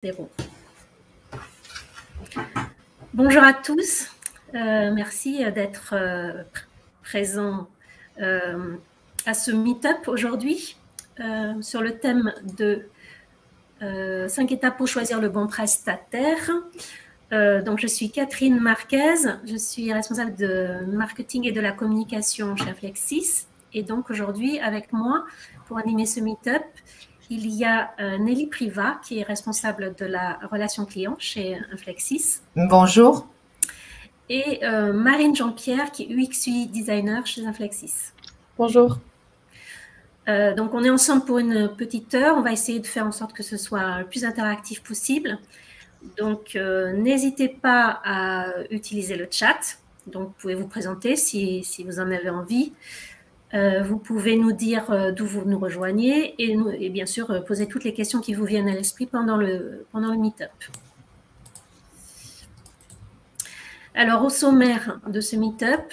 Zéro. Bonjour à tous, merci d'être présents à ce meet-up aujourd'hui sur le thème de 5 étapes pour choisir le bon prestataire. Donc je suis Catherine Marquez, je suis responsable de marketing et de la communication chez Inflexis, et donc aujourd'hui avec moi pour animer ce meet-up, il y a Nelly Privat, qui est responsable de la relation client chez Inflexis. Bonjour. Et Marine Jean-Pierre, qui est UX/UI designer chez Inflexis. Bonjour. Donc, on est ensemble pour une petite heure. On va essayer de faire en sorte que ce soit le plus interactif possible. Donc, n'hésitez pas à utiliser le chat. Donc, vous pouvez vous présenter si vous en avez envie. Vous pouvez nous dire d'où vous nous rejoignez et bien sûr poser toutes les questions qui vous viennent à l'esprit pendant le meet-up. Alors, au sommaire de ce meet-up,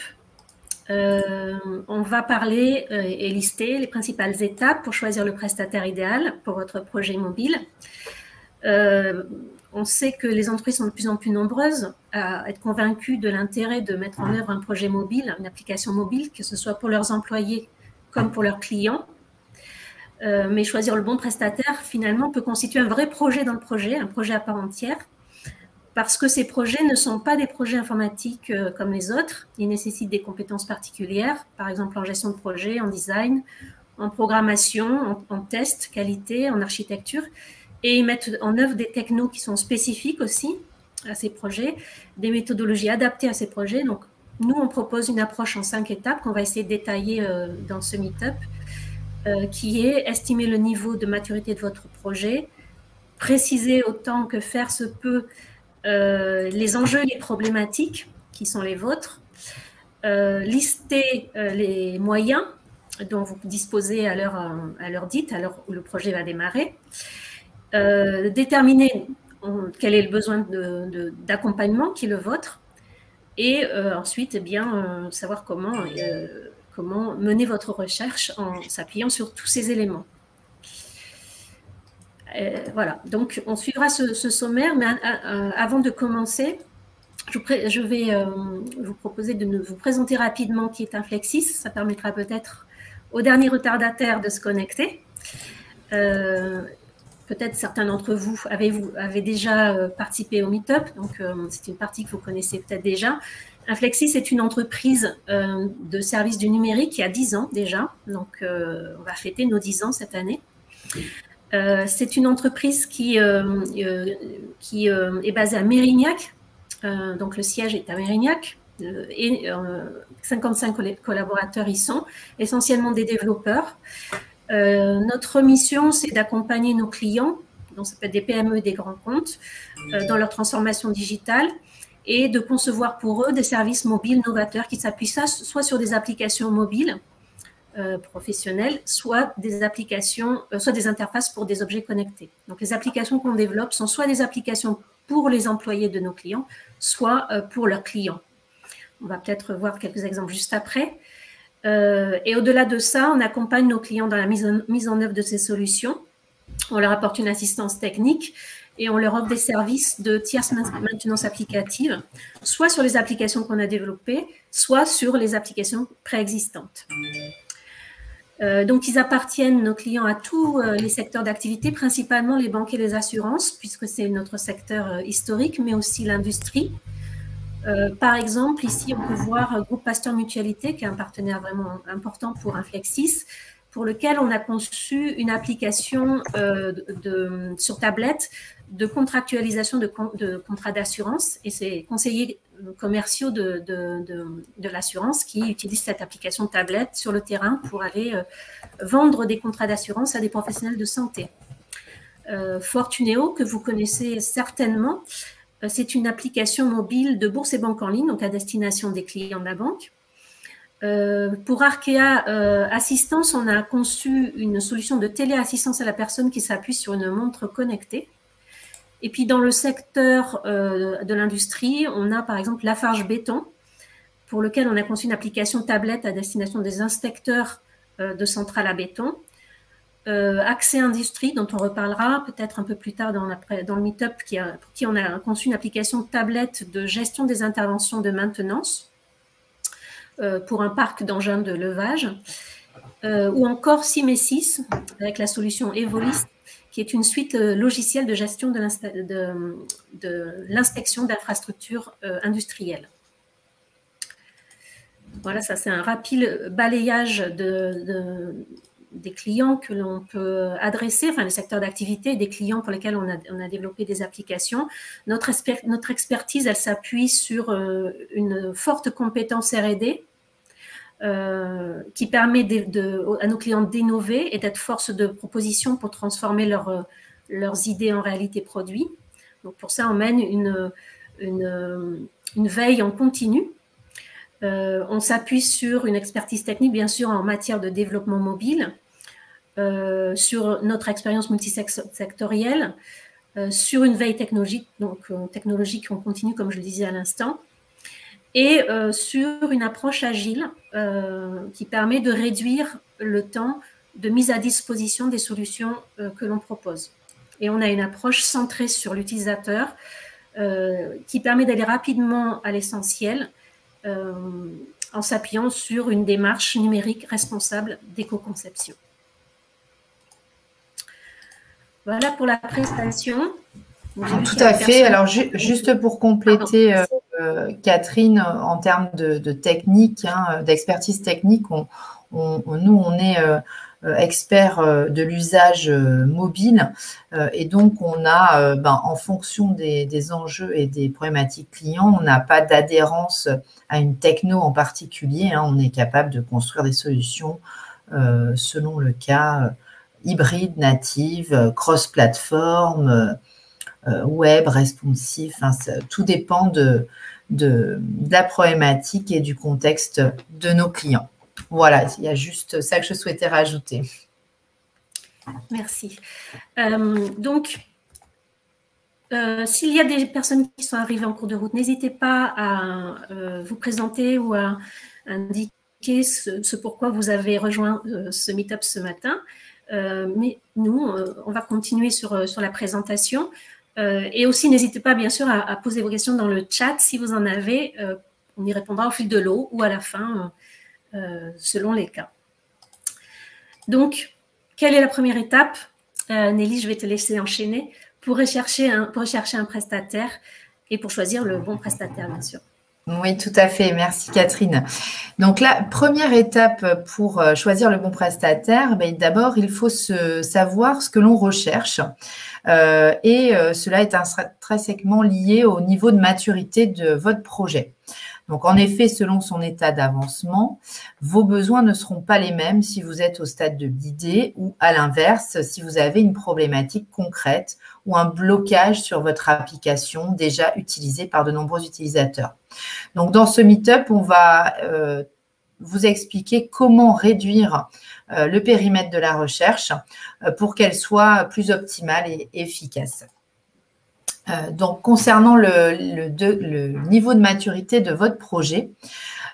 on va parler et lister les principales étapes pour choisir le prestataire idéal pour votre projet mobile. On sait que les entreprises sont de plus en plus nombreuses à être convaincues de l'intérêt de mettre en œuvre un projet mobile, une application mobile, que ce soit pour leurs employés comme pour leurs clients. Mais choisir le bon prestataire, finalement, peut constituer un vrai projet dans le projet, un projet à part entière, parce que ces projets ne sont pas des projets informatiques comme les autres. Ils nécessitent des compétences particulières, par exemple en gestion de projet, en design, en programmation, en test, qualité, en architecture. Et ils mettent en œuvre des technos qui sont spécifiques aussi à ces projets, des méthodologies adaptées à ces projets. Donc, nous, on propose une approche en 5 étapes qu'on va essayer de détailler dans ce meet-up, qui est estimer le niveau de maturité de votre projet, préciser autant que faire se peut les enjeux et les problématiques qui sont les vôtres, lister les moyens dont vous disposez à l'heure dite, à l'heure où le projet va démarrer, déterminer quel est le besoin d'accompagnement qui est le vôtre, et ensuite eh bien, savoir comment mener votre recherche en s'appuyant sur tous ces éléments. Voilà, donc on suivra ce sommaire, mais avant de commencer, je vais vous proposer de vous présenter rapidement qui est Inflexis. Ça permettra peut-être aux derniers retardataires de se connecter. Peut-être certains d'entre vous avez déjà participé au meet-up, donc c'est une partie que vous connaissez peut-être déjà. Inflexis est une entreprise de services du numérique qui a 10 ans déjà, donc on va fêter nos 10 ans cette année. C'est une entreprise qui est basée à Mérignac, donc le siège est à Mérignac, et 55 collaborateurs y sont, essentiellement des développeurs. Notre mission, c'est d'accompagner nos clients, donc ça peut être des PME et des grands comptes, dans leur transformation digitale et de concevoir pour eux des services mobiles novateurs qui s'appuient soit sur des applications mobiles professionnelles, soit des applications, soit des interfaces pour des objets connectés. Donc les applications qu'on développe sont soit des applications pour les employés de nos clients, soit pour leurs clients. On va peut-être voir quelques exemples juste après. Et au-delà de ça, on accompagne nos clients dans la mise en œuvre de ces solutions. On leur apporte une assistance technique et on leur offre des services de tierce maintenance applicative, soit sur les applications qu'on a développées, soit sur les applications préexistantes. Donc, ils appartiennent, nos clients, à tous les secteurs d'activité, principalement les banques et les assurances, puisque c'est notre secteur historique, mais aussi l'industrie. Par exemple, ici, on peut voir Groupe Pasteur Mutualité, qui est un partenaire vraiment important pour Inflexis, pour lequel on a conçu une application sur tablette de contractualisation de contrats d'assurance. Et c'est conseillers commerciaux de l'assurance qui utilisent cette application tablette sur le terrain pour aller vendre des contrats d'assurance à des professionnels de santé. Fortuneo, que vous connaissez certainement, c'est une application mobile de bourse et banque en ligne, donc à destination des clients de la banque. Pour Arkea Assistance, on a conçu une solution de téléassistance à la personne qui s'appuie sur une montre connectée. Et puis dans le secteur de l'industrie, on a par exemple Lafarge Béton, pour lequel on a conçu une application tablette à destination des inspecteurs de centrales à béton. accès industrie, dont on reparlera peut-être un peu plus tard dans le meet-up, pour qui on a conçu une application tablette de gestion des interventions de maintenance pour un parc d'engins de levage, ou encore Simesis avec la solution Evolis, qui est une suite logicielle de gestion de l'inspection d'infrastructures industrielles. Voilà, ça c'est un rapide balayage des clients que l'on peut adresser, enfin les secteurs d'activité et des clients pour lesquels on a développé des applications. Notre expertise, elle s'appuie sur une forte compétence R&D qui permet à nos clients d'innover et d'être force de proposition pour transformer leurs idées en réalité produit. Donc pour ça, on mène une veille en continu. On s'appuie sur une expertise technique, bien sûr, en matière de développement mobile, sur notre expérience multisectorielle, sur une veille technologique, donc technologique en continu, comme je le disais à l'instant, et sur une approche agile qui permet de réduire le temps de mise à disposition des solutions que l'on propose. Et on a une approche centrée sur l'utilisateur qui permet d'aller rapidement à l'essentiel en s'appuyant sur une démarche numérique responsable d'éco-conception. Voilà pour la prestation. Tout à fait. Alors, juste pour compléter, Catherine, en termes de technique, d'expertise technique, nous, on est experts de l'usage mobile et donc on a, en fonction des enjeux et des problématiques clients, on n'a pas d'adhérence à une techno en particulier. On est capable de construire des solutions selon le cas hybride, native, cross-platform, web, responsive, tout dépend de la problématique et du contexte de nos clients. Voilà, il y a juste ça que je souhaitais rajouter. Merci. Donc, s'il y a des personnes qui sont arrivées en cours de route, n'hésitez pas à vous présenter ou à indiquer ce pourquoi vous avez rejoint ce meet-up ce matin. Mais nous, on va continuer sur la présentation. Et aussi, n'hésitez pas, bien sûr, à poser vos questions dans le chat. Si vous en avez, on y répondra au fil de l'eau ou à la fin, selon les cas. Donc, quelle est la première étape? Nelly, je vais te laisser enchaîner pour rechercher un prestataire et pour choisir le bon prestataire, bien sûr. Oui, tout à fait. Merci, Catherine. Donc, la première étape pour choisir le bon prestataire, d'abord, il faut savoir ce que l'on recherche. Et cela est intrinsèquement lié au niveau de maturité de votre projet. Donc, en effet, selon son état d'avancement, vos besoins ne seront pas les mêmes si vous êtes au stade de l'idée ou, à l'inverse, si vous avez une problématique concrète ou un blocage sur votre application déjà utilisée par de nombreux utilisateurs. Donc, dans ce meet-up, on va vous expliquer comment réduire le périmètre de la recherche pour qu'elle soit plus optimale et efficace. Donc, concernant le niveau de maturité de votre projet,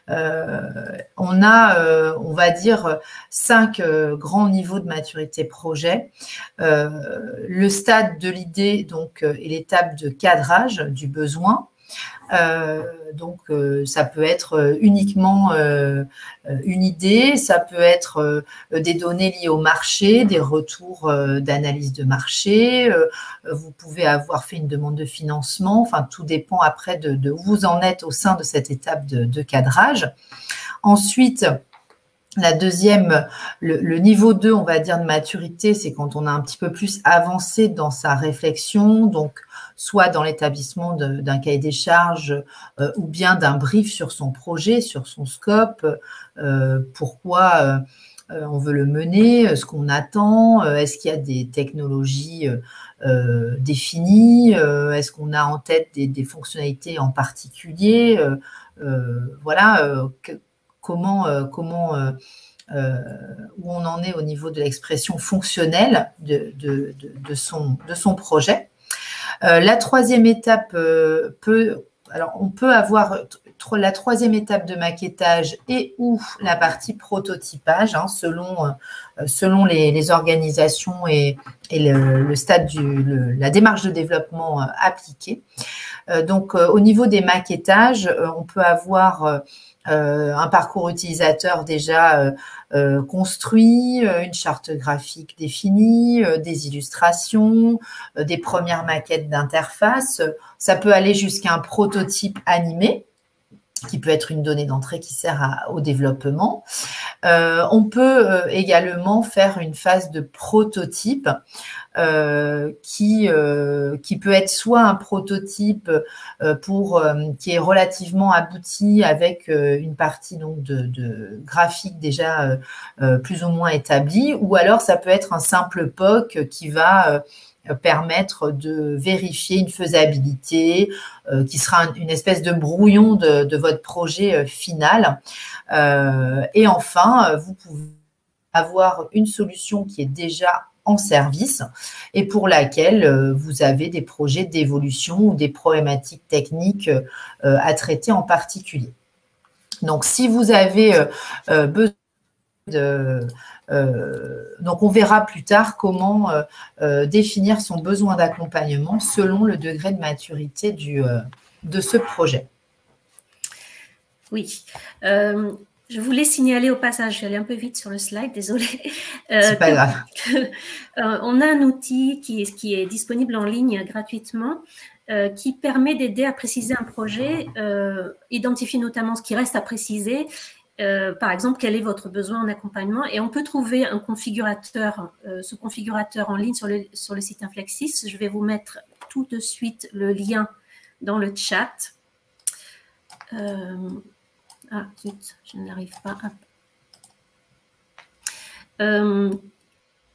on a, on va dire, 5 grands niveaux de maturité projet. Le stade de l'idée, donc, et l'étape de cadrage du besoin. Donc, ça peut être uniquement une idée, ça peut être des données liées au marché, des retours d'analyse de marché, vous pouvez avoir fait une demande de financement, enfin, tout dépend après de où vous en êtes au sein de cette étape de cadrage. Ensuite, la deuxième, le niveau 2, on va dire, de maturité, c'est quand on a un petit peu plus avancé dans sa réflexion, donc soit dans l'établissement d'un cahier des charges ou bien d'un brief sur son projet, sur son scope, pourquoi on veut le mener, ce qu'on attend, est-ce qu'il y a des technologies définies, est-ce qu'on a en tête des fonctionnalités en particulier, voilà, comment où on en est au niveau de l'expression fonctionnelle de son projet. La troisième étape peut alors on peut avoir la troisième étape de maquettage et ou la partie prototypage, hein, selon les organisations et le stade la démarche de développement appliquée. Donc, au niveau des maquettages, on peut avoir un parcours utilisateur déjà construit, une charte graphique définie, des illustrations, des premières maquettes d'interface. Ça peut aller jusqu'à un prototype animé, qui peut être une donnée d'entrée qui sert au développement. On peut également faire une phase de prototype qui peut être soit un prototype qui est relativement abouti avec une partie donc de graphique déjà plus ou moins établie, ou alors ça peut être un simple POC qui va permettre de vérifier une faisabilité qui sera une espèce de brouillon de votre projet final. Et enfin, vous pouvez avoir une solution qui est déjà en service et pour laquelle vous avez des projets d'évolution ou des problématiques techniques à traiter en particulier. Donc, si vous avez besoin donc, on verra plus tard comment définir son besoin d'accompagnement selon le degré de maturité de ce projet. Oui. Je voulais signaler au passage, je suis allée un peu vite sur le slide, désolée. C'est pas grave. On a un outil qui est disponible en ligne gratuitement qui permet d'aider à préciser un projet, identifier notamment ce qui reste à préciser. Par exemple, quel est votre besoin en accompagnement, et on peut trouver un configurateur, ce configurateur en ligne sur le site Inflexis. Je vais vous mettre tout de suite le lien dans le chat. Ah, zut, je n'arrive pas à...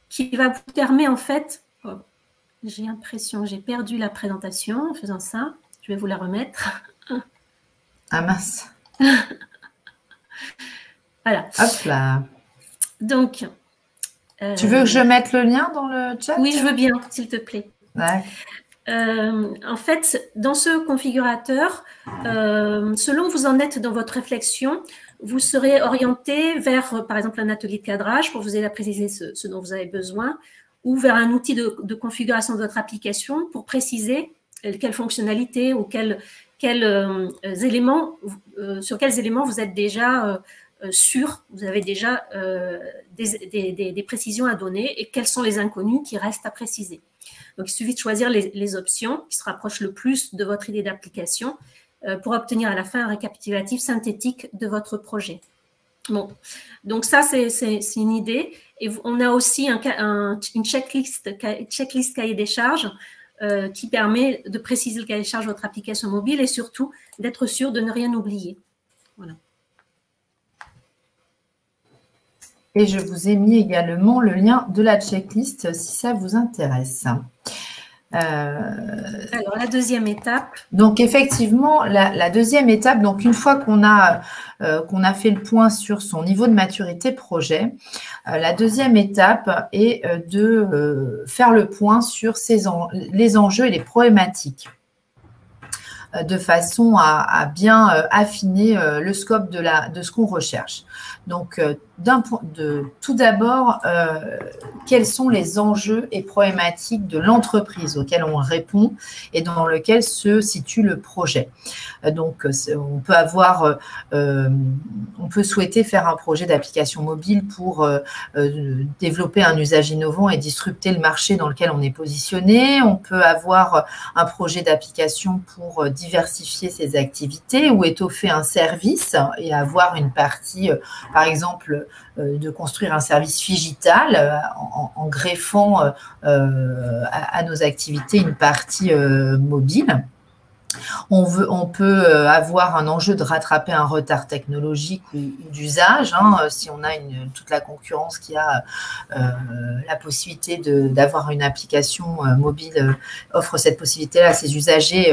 qui va vous permettre en fait... Oh, j'ai l'impression, j'ai perdu la présentation en faisant ça. Je vais vous la remettre. Ah mince. Voilà. Hop là. Donc, tu veux que je mette le lien dans le chat? Oui, je veux bien, s'il te plaît. Ouais. En fait, dans ce configurateur, selon où vous en êtes dans votre réflexion, vous serez orienté vers, par exemple, un atelier de cadrage pour vous aider à préciser ce dont vous avez besoin, ou vers un outil de configuration de votre application pour préciser quelles fonctionnalités ou éléments, sur quels éléments vous êtes déjà sûr, vous avez déjà des précisions à donner et quels sont les inconnus qui restent à préciser. Donc, il suffit de choisir les options qui se rapprochent le plus de votre idée d'application pour obtenir à la fin un récapitulatif synthétique de votre projet. Bon, donc ça, c'est une idée. Et on a aussi une checklist cahier des charges qui permet de préciser le cahier des charges de votre application mobile et surtout d'être sûr de ne rien oublier. Voilà. Et je vous ai mis également le lien de la checklist si ça vous intéresse. Alors, la deuxième étape. Donc, effectivement, la deuxième étape, donc une fois qu'on a fait le point sur son niveau de maturité projet, la deuxième étape est de faire le point sur les enjeux et les problématiques, de façon à bien affiner le scope de ce qu'on recherche. Donc, tout d'abord, quels sont les enjeux et problématiques de l'entreprise auxquelles on répond et dans lequel se situe le projet. Donc, on peut souhaiter faire un projet d'application mobile pour développer un usage innovant et disrupter le marché dans lequel on est positionné. On peut avoir un projet d'application pour diversifier ses activités ou étoffer un service et avoir une partie, par exemple, de construire un service phygital en greffant à nos activités une partie mobile. On peut avoir un enjeu de rattraper un retard technologique ou d'usage. Si on a toute la concurrence qui a la possibilité d'avoir une application mobile offre cette possibilité-là à ses usagers,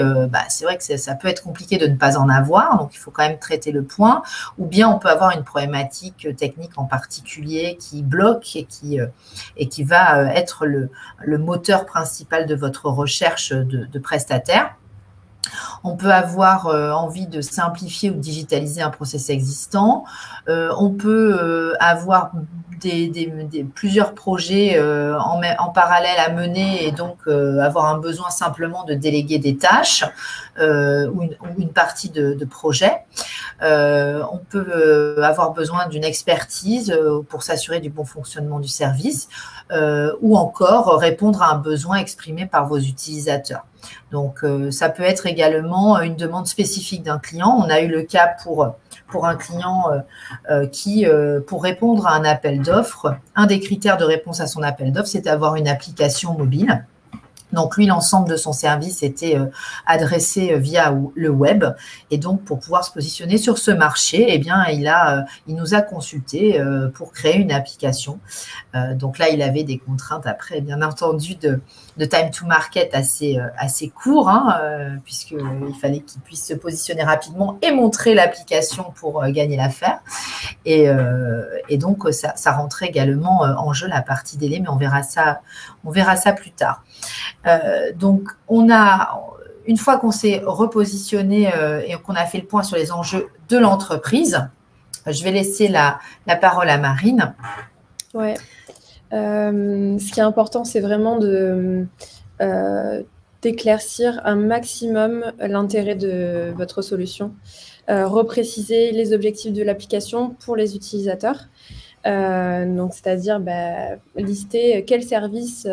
c'est vrai que ça peut être compliqué de ne pas en avoir, donc il faut quand même traiter le point. Ou bien on peut avoir une problématique technique en particulier qui bloque et qui va être le moteur principal de votre recherche de prestataire. On peut avoir envie de simplifier ou de digitaliser un process existant. On peut avoir plusieurs projets en parallèle à mener et donc avoir un besoin simplement de déléguer des tâches ou une partie de projet. On peut avoir besoin d'une expertise pour s'assurer du bon fonctionnement du service ou encore répondre à un besoin exprimé par vos utilisateurs. Donc, ça peut être également une demande spécifique d'un client. On a eu le cas pour un client qui, pour répondre à un appel d'offres, un des critères de réponse à son appel d'offres, c'est d'avoir une application mobile. Donc, lui, l'ensemble de son service était adressé via le web. Et donc, pour pouvoir se positionner sur ce marché, eh bien, il nous a consulté pour créer une application. Donc là, il avait des contraintes après, bien entendu, de time to market assez court, puisqu'il fallait qu'il puisse se positionner rapidement et montrer l'application pour gagner l'affaire. Et donc, ça rentrait également en jeu la partie délai, mais on verra ça plus tard. Donc, une fois qu'on s'est repositionné et qu'on a fait le point sur les enjeux de l'entreprise, je vais laisser la parole à Marine. Ouais. Ce qui est important, c'est vraiment d'éclaircir un maximum l'intérêt de votre solution, repréciser les objectifs de l'application pour les utilisateurs. Donc, c'est-à-dire lister quel service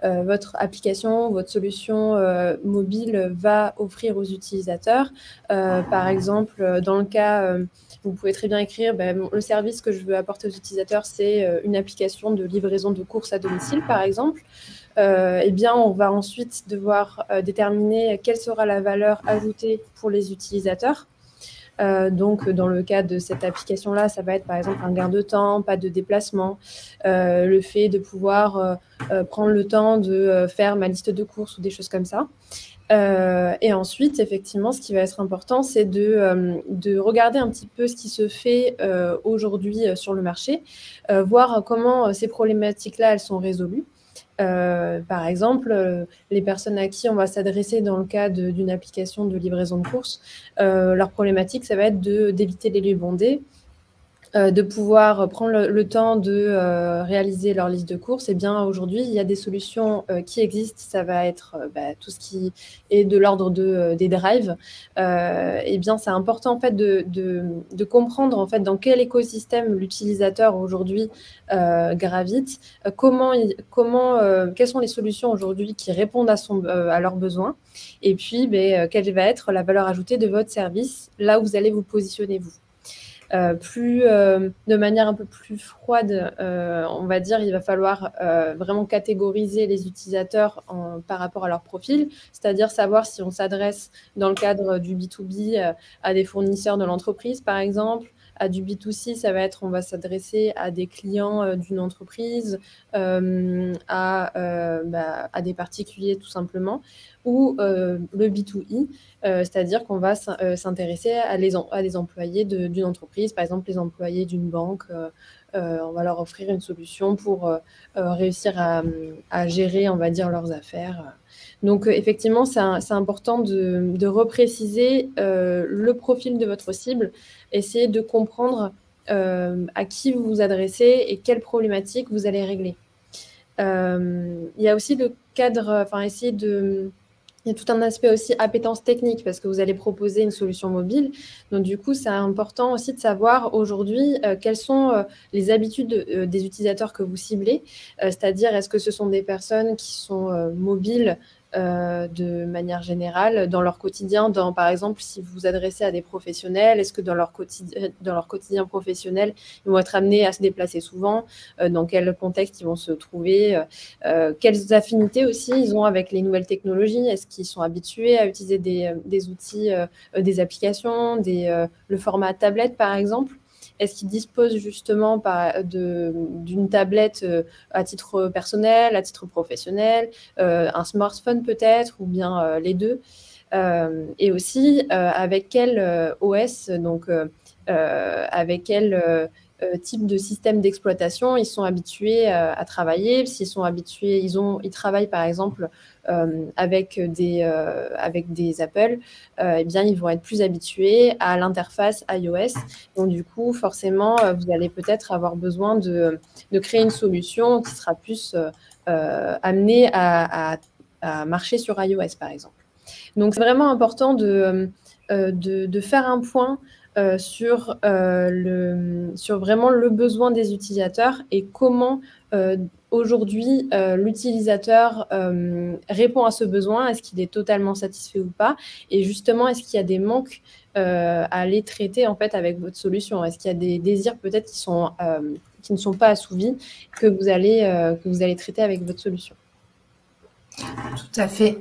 votre application, votre solution mobile va offrir aux utilisateurs. Par exemple, dans le cas, vous pouvez très bien écrire le service que je veux apporter aux utilisateurs, c'est une application de livraison de courses à domicile, par exemple. Eh bien, on va ensuite devoir déterminer quelle sera la valeur ajoutée pour les utilisateurs. Donc, dans le cas de cette application-là, ça va être par exemple un gain de temps, pas de déplacement, le fait de pouvoir prendre le temps de faire ma liste de courses ou des choses comme ça. Et ensuite, effectivement, ce qui va être important, c'est de regarder un petit peu ce qui se fait aujourd'hui sur le marché, voir comment ces problématiques-là, elles sont résolues. Par exemple, les personnes à qui on va s'adresser dans le cas d'une application de livraison de courses, leur problématique, ça va être d'éviter les lieux bondés, de pouvoir prendre le temps de réaliser leur liste de courses. Et bien aujourd'hui, il y a des solutions qui existent. Ça va être tout ce qui est de l'ordre des drives. Et bien, c'est important en fait de comprendre en fait dans quel écosystème l'utilisateur aujourd'hui gravite, quelles sont les solutions aujourd'hui qui répondent à leurs besoins. Et puis, quelle va être la valeur ajoutée de votre service là où vous allez vous positionner vous. De manière un peu plus froide, on va dire, il va falloir vraiment catégoriser les utilisateurs par rapport à leur profil, c'est-à-dire savoir si on s'adresse dans le cadre du B2B à des fournisseurs de l'entreprise, par exemple. À du B2C, ça va être, on va s'adresser à des clients d'une entreprise, à des particuliers tout simplement, ou le B2E, c'est-à-dire qu'on va s'intéresser à des employés d'une entreprise, par exemple les employés d'une banque. On va leur offrir une solution pour réussir à gérer, on va dire, leurs affaires. Donc, effectivement, c'est important de repréciser le profil de votre cible, essayer de comprendre à qui vous vous adressez et quelles problématiques vous allez régler. Il y a aussi le cadre, il y a tout un aspect aussi appétence technique parce que vous allez proposer une solution mobile. Donc, du coup, c'est important aussi de savoir aujourd'hui quelles sont les habitudes des utilisateurs que vous ciblez. C'est-à-dire, est-ce que ce sont des personnes qui sont mobiles de manière générale dans leur quotidien, par exemple, si vous vous adressez à des professionnels, est-ce que dans leur quotidien professionnel, ils vont être amenés à se déplacer souvent, dans quel contexte ils vont se trouver, quelles affinités aussi ils ont avec les nouvelles technologies, est-ce qu'ils sont habitués à utiliser des outils, des applications, le format tablette par exemple. Est-ce qu'ils disposent justement d'une tablette à titre personnel, à titre professionnel, un smartphone peut-être, ou bien les deux, et aussi avec quel OS, donc avec quel type de système d'exploitation ils sont habitués à travailler. S'ils sont habitués, ils travaillent par exemple avec des Apple, eh bien, ils vont être plus habitués à l'interface iOS. Donc, du coup, forcément, vous allez peut-être avoir besoin de créer une solution qui sera plus amenée à marcher sur iOS, par exemple. Donc, c'est vraiment important de faire un point sur vraiment le besoin des utilisateurs et comment aujourd'hui l'utilisateur répond à ce besoin. Est-ce qu'il est totalement satisfait ou pas? Et justement, est-ce qu'il y a des manques à aller traiter en fait avec votre solution? Est-ce qu'il y a des désirs peut-être qui ne sont pas assouvis que vous allez traiter avec votre solution? Tout à fait.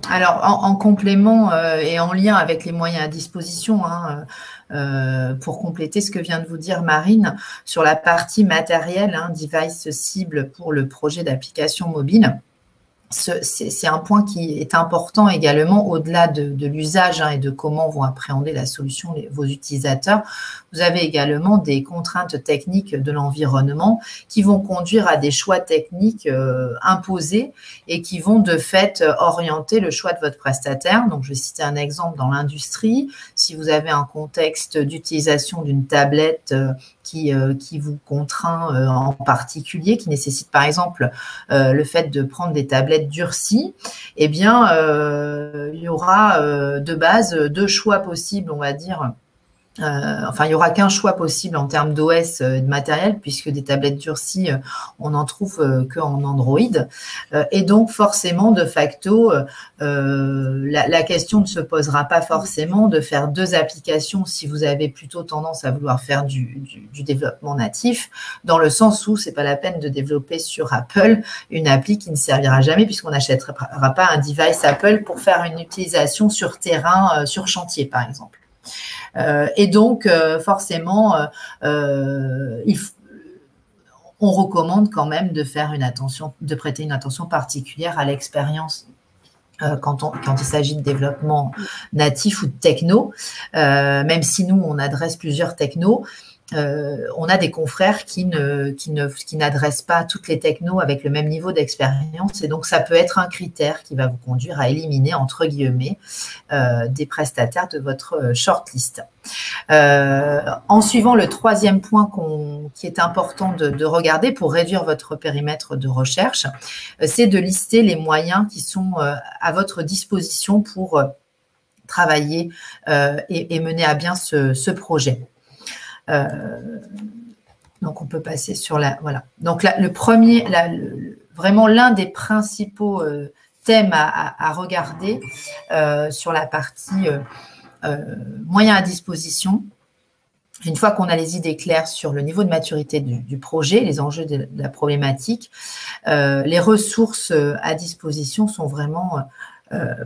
Alors, en complément et en lien avec les moyens à disposition, pour compléter ce que vient de vous dire Marine, sur la partie matérielle, device cible pour le projet d'application mobile, c'est un point qui est important également au-delà de l'usage et de comment vont appréhender la solution vos utilisateurs. Vous avez également des contraintes techniques de l'environnement qui vont conduire à des choix techniques imposés et qui vont de fait orienter le choix de votre prestataire. Donc, je vais citer un exemple dans l'industrie. Si vous avez un contexte d'utilisation d'une tablette qui vous contraint en particulier, qui nécessite par exemple le fait de prendre des tablettes durcies, eh bien, il y aura de base 2 choix possibles, on va dire. Il n'y aura qu'un choix possible en termes d'OS et de matériel, puisque des tablettes durcies, on n'en trouve qu'en Android. Et donc, forcément, de facto, la question ne se posera pas forcément de faire 2 applications si vous avez plutôt tendance à vouloir faire du développement natif, dans le sens où c'est pas la peine de développer sur Apple une appli qui ne servira jamais, puisqu'on n'achètera pas un device Apple pour faire une utilisation sur terrain, sur chantier, par exemple. Et donc, forcément, on recommande quand même de prêter une attention particulière à l'expérience quand il s'agit de développement natif ou de techno. Même si nous, on adresse plusieurs technos, on a des confrères qui n'adressent pas toutes les technos avec le même niveau d'expérience, et donc ça peut être un critère qui va vous conduire à éliminer, entre guillemets, des prestataires de votre shortlist. En suivant le 3e point qui est important de regarder pour réduire votre périmètre de recherche, c'est de lister les moyens qui sont à votre disposition pour travailler et mener à bien ce projet. Donc, on peut passer sur voilà. Donc, là, le premier, vraiment l'un des principaux thèmes à regarder sur la partie moyens à disposition. Une fois qu'on a les idées claires sur le niveau de maturité du projet, les enjeux de la problématique, les ressources à disposition sont vraiment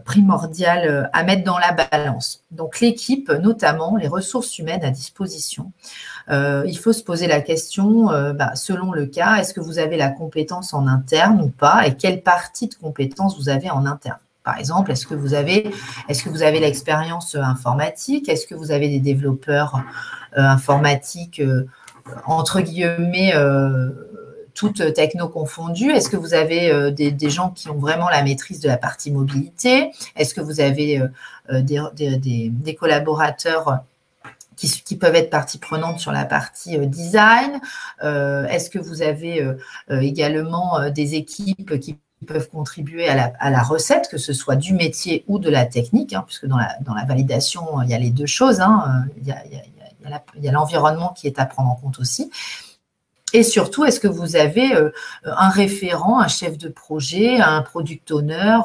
primordial à mettre dans la balance. Donc, l'équipe, notamment les ressources humaines à disposition, il faut se poser la question, selon le cas, est-ce que vous avez la compétence en interne ou pas, et quelle partie de compétence vous avez en interne? Par exemple, est-ce que vous avez l'expérience informatique? Est-ce que vous avez des développeurs informatiques, entre guillemets, toutes techno confondues? Est-ce que vous avez des gens qui ont vraiment la maîtrise de la partie mobilité? Est-ce que vous avez des collaborateurs qui peuvent être partie prenante sur la partie design? Est-ce que vous avez également des équipes qui peuvent contribuer à la recette, que ce soit du métier ou de la technique, puisque dans la validation, il y a les 2 choses. Il y a l'environnement qui est à prendre en compte aussi. Et surtout, est-ce que vous avez un référent, un chef de projet, un product owner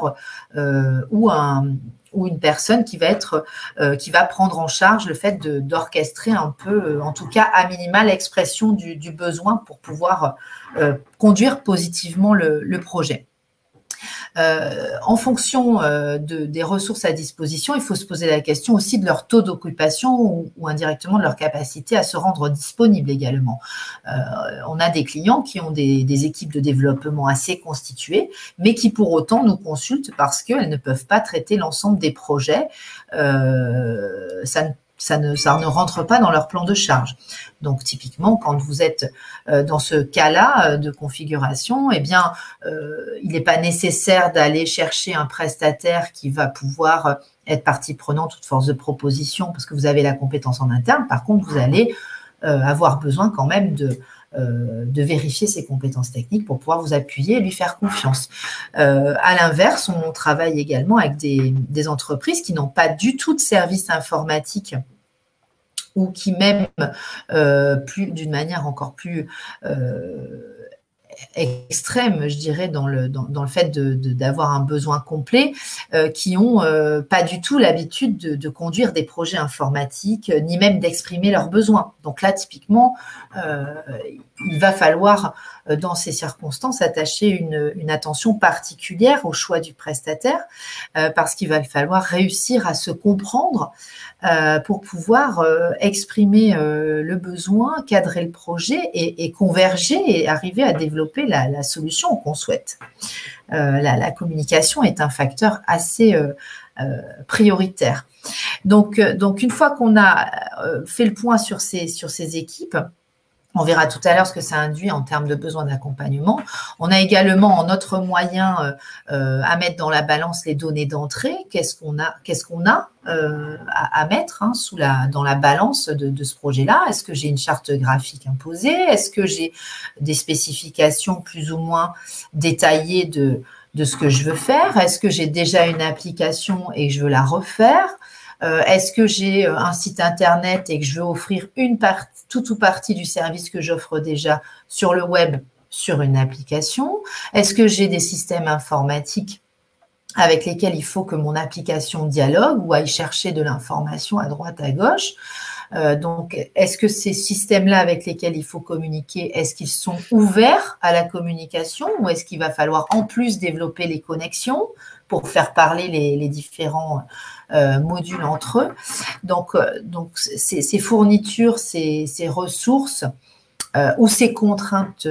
ou une personne qui va prendre en charge le fait d'orchestrer un peu, en tout cas à minima, l'expression du besoin pour pouvoir conduire positivement le projet. En fonction des ressources à disposition, il faut se poser la question aussi de leur taux d'occupation ou indirectement de leur capacité à se rendre disponible également. On a des clients qui ont des équipes de développement assez constituées, mais qui pour autant nous consultent parce qu'elles ne peuvent pas traiter l'ensemble des projets. Ça ça ne rentre pas dans leur plan de charge. Donc, typiquement, quand vous êtes dans ce cas-là de configuration, eh bien, il n'est pas nécessaire d'aller chercher un prestataire qui va pouvoir être partie prenante ou de force de proposition parce que vous avez la compétence en interne. Par contre, vous allez avoir besoin quand même de vérifier ses compétences techniques pour pouvoir vous appuyer et lui faire confiance. À l'inverse, on travaille également avec des entreprises qui n'ont pas du tout de service informatique ou qui même, d'une manière encore plus extrême, je dirais, dans le fait d'avoir un besoin complet, qui ont pas du tout l'habitude de conduire des projets informatiques, ni même d'exprimer leurs besoins. Donc là, typiquement, il va falloir, dans ces circonstances, attacher une attention particulière au choix du prestataire, parce qu'il va falloir réussir à se comprendre pour pouvoir exprimer le besoin, cadrer le projet et converger et arriver à développer la solution qu'on souhaite. La communication est un facteur assez prioritaire. Donc, une fois qu'on a fait le point sur ces équipes, on verra tout à l'heure ce que ça induit en termes de besoin d'accompagnement. On a également en autre moyen à mettre dans la balance les données d'entrée. Qu'est-ce qu'on a à mettre dans la balance de ce projet-là? Est-ce que j'ai une charte graphique imposée? Est-ce que j'ai des spécifications plus ou moins détaillées de ce que je veux faire? Est-ce que j'ai déjà une application et que je veux la refaire? Est-ce que j'ai un site internet et que je veux offrir tout ou partie du service que j'offre déjà sur le web, sur une application? Est-ce que j'ai des systèmes informatiques avec lesquels il faut que mon application dialogue ou aille chercher de l'information à droite, à gauche? Donc, est-ce que ces systèmes-là avec lesquels il faut communiquer, est-ce qu'ils sont ouverts à la communication ou est-ce qu'il va falloir en plus développer les connexions pour faire parler les différents modules entre eux? Donc ces fournitures, ces ressources ou ces contraintes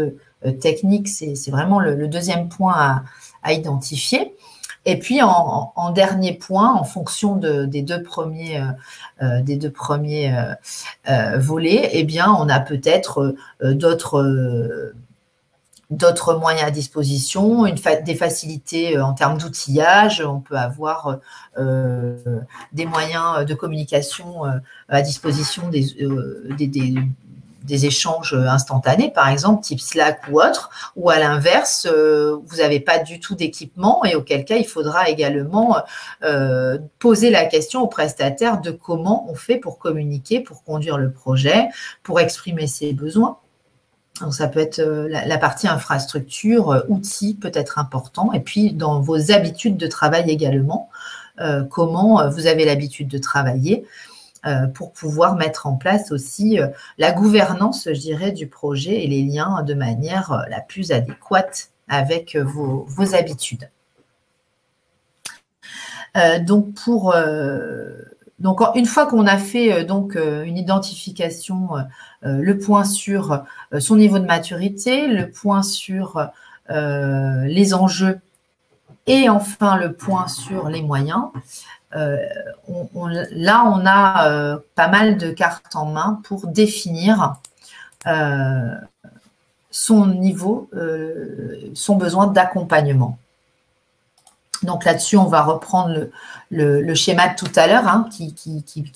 techniques, c'est vraiment le deuxième point à identifier. Et puis, en dernier point, en fonction des deux premiers volets, eh bien, on a peut-être d'autres moyens à disposition, des facilités en termes d'outillage. On peut avoir des moyens de communication à disposition des échanges instantanés, par exemple, type Slack ou autre, ou à l'inverse, vous n'avez pas du tout d'équipement et auquel cas, il faudra également poser la question au prestataire de comment on fait pour communiquer, pour conduire le projet, pour exprimer ses besoins. Donc, ça peut être la partie infrastructure, outils peut être important, et puis dans vos habitudes de travail également, comment vous avez l'habitude de travailler, pour pouvoir mettre en place aussi la gouvernance, je dirais, du projet et les liens de manière la plus adéquate avec vos habitudes. Donc, une fois qu'on a fait une identification, le point sur son niveau de maturité, le point sur les enjeux et enfin le point sur les moyens, là, on a pas mal de cartes en main pour définir son niveau, son besoin d'accompagnement. Donc là-dessus, on va reprendre le schéma de tout à l'heure, qui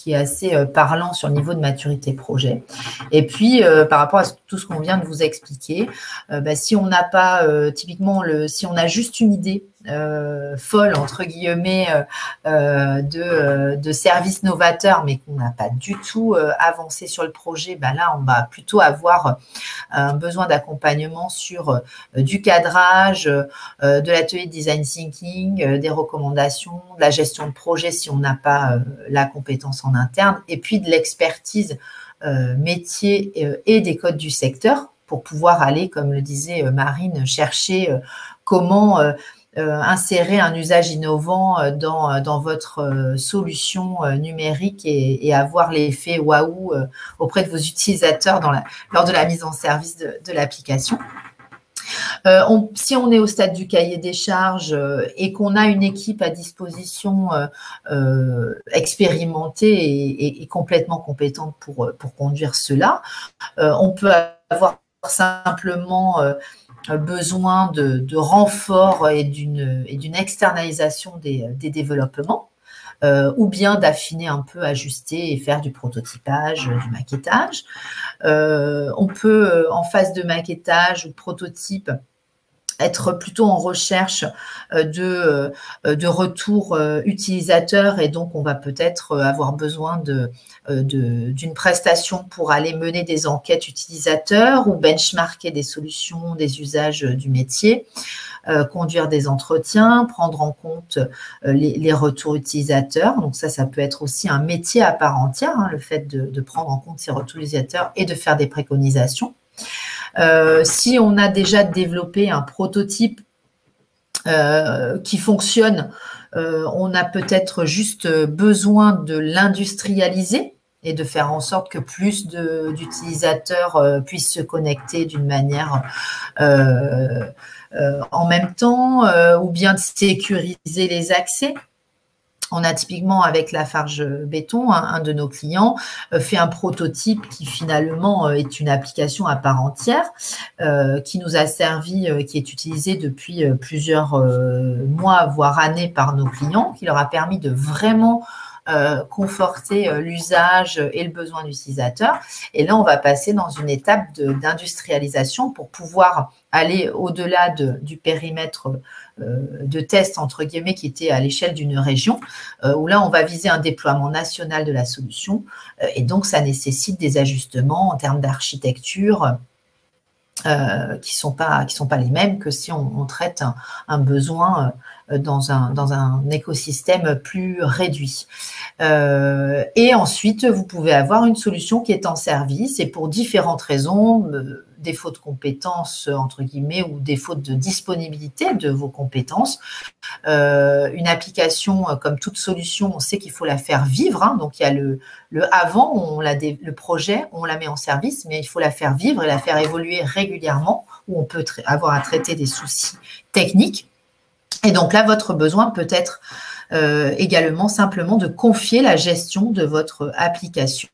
est assez parlant sur le niveau de maturité projet. Et puis, par rapport à tout ce qu'on vient de vous expliquer, si on n'a pas, typiquement, si on a juste une idée folle, entre guillemets, de services novateurs, mais qu'on n'a pas du tout avancé sur le projet, là, on va plutôt avoir un besoin d'accompagnement sur du cadrage, de l'atelier de design thinking, des recommandations, de la gestion de projet si on n'a pas la compétence en interne, et puis de l'expertise métier et des codes du secteur pour pouvoir aller, comme le disait Marine, chercher comment insérer un usage innovant dans votre solution numérique et avoir l'effet waouh auprès de vos utilisateurs lors de la mise en service de l'application. Si on est au stade du cahier des charges et qu'on a une équipe à disposition expérimentée et complètement compétente pour conduire cela, on peut avoir simplement besoin de renfort et d'une externalisation des développements, ou bien d'affiner un peu, ajuster et faire du prototypage, du maquettage. On peut, en phase de maquettage ou de prototype, être plutôt en recherche de retour utilisateur, et donc on va peut-être avoir besoin d'une prestation pour aller mener des enquêtes utilisateurs ou benchmarker des solutions, des usages du métier, conduire des entretiens, prendre en compte les retours utilisateurs. Donc ça peut être aussi un métier à part entière, hein, le fait de prendre en compte ces retours utilisateurs et de faire des préconisations. Si on a déjà développé un prototype qui fonctionne, on a peut-être juste besoin de l'industrialiser et de faire en sorte que plus d'utilisateurs puissent se connecter d'une manière en même temps, ou bien de sécuriser les accès. On a typiquement, avec Lafarge Béton, un de nos clients fait un prototype qui finalement est une application à part entière, qui nous a servi, qui est utilisée depuis plusieurs mois, voire années par nos clients, qui leur a permis de vraiment conforter l'usage et le besoin de l'utilisateur. Et là, on va passer dans une étape d'industrialisation pour pouvoir aller au-delà du périmètre de test, entre guillemets, qui était à l'échelle d'une région, où là, on va viser un déploiement national de la solution. Et donc, ça nécessite des ajustements en termes d'architecture qui sont pas les mêmes que si on traite un besoin dans un écosystème plus réduit. Et ensuite, vous pouvez avoir une solution qui est en service, et pour différentes raisons, défaut de compétences, entre guillemets, ou défaut de disponibilité de vos compétences. Une application, comme toute solution, on sait qu'il faut la faire vivre, hein. Donc, il y a le avant, le projet, on la met en service, mais il faut la faire vivre et la faire évoluer régulièrement, où on peut avoir à traiter des soucis techniques. Et donc là, votre besoin peut être également simplement de confier la gestion de votre application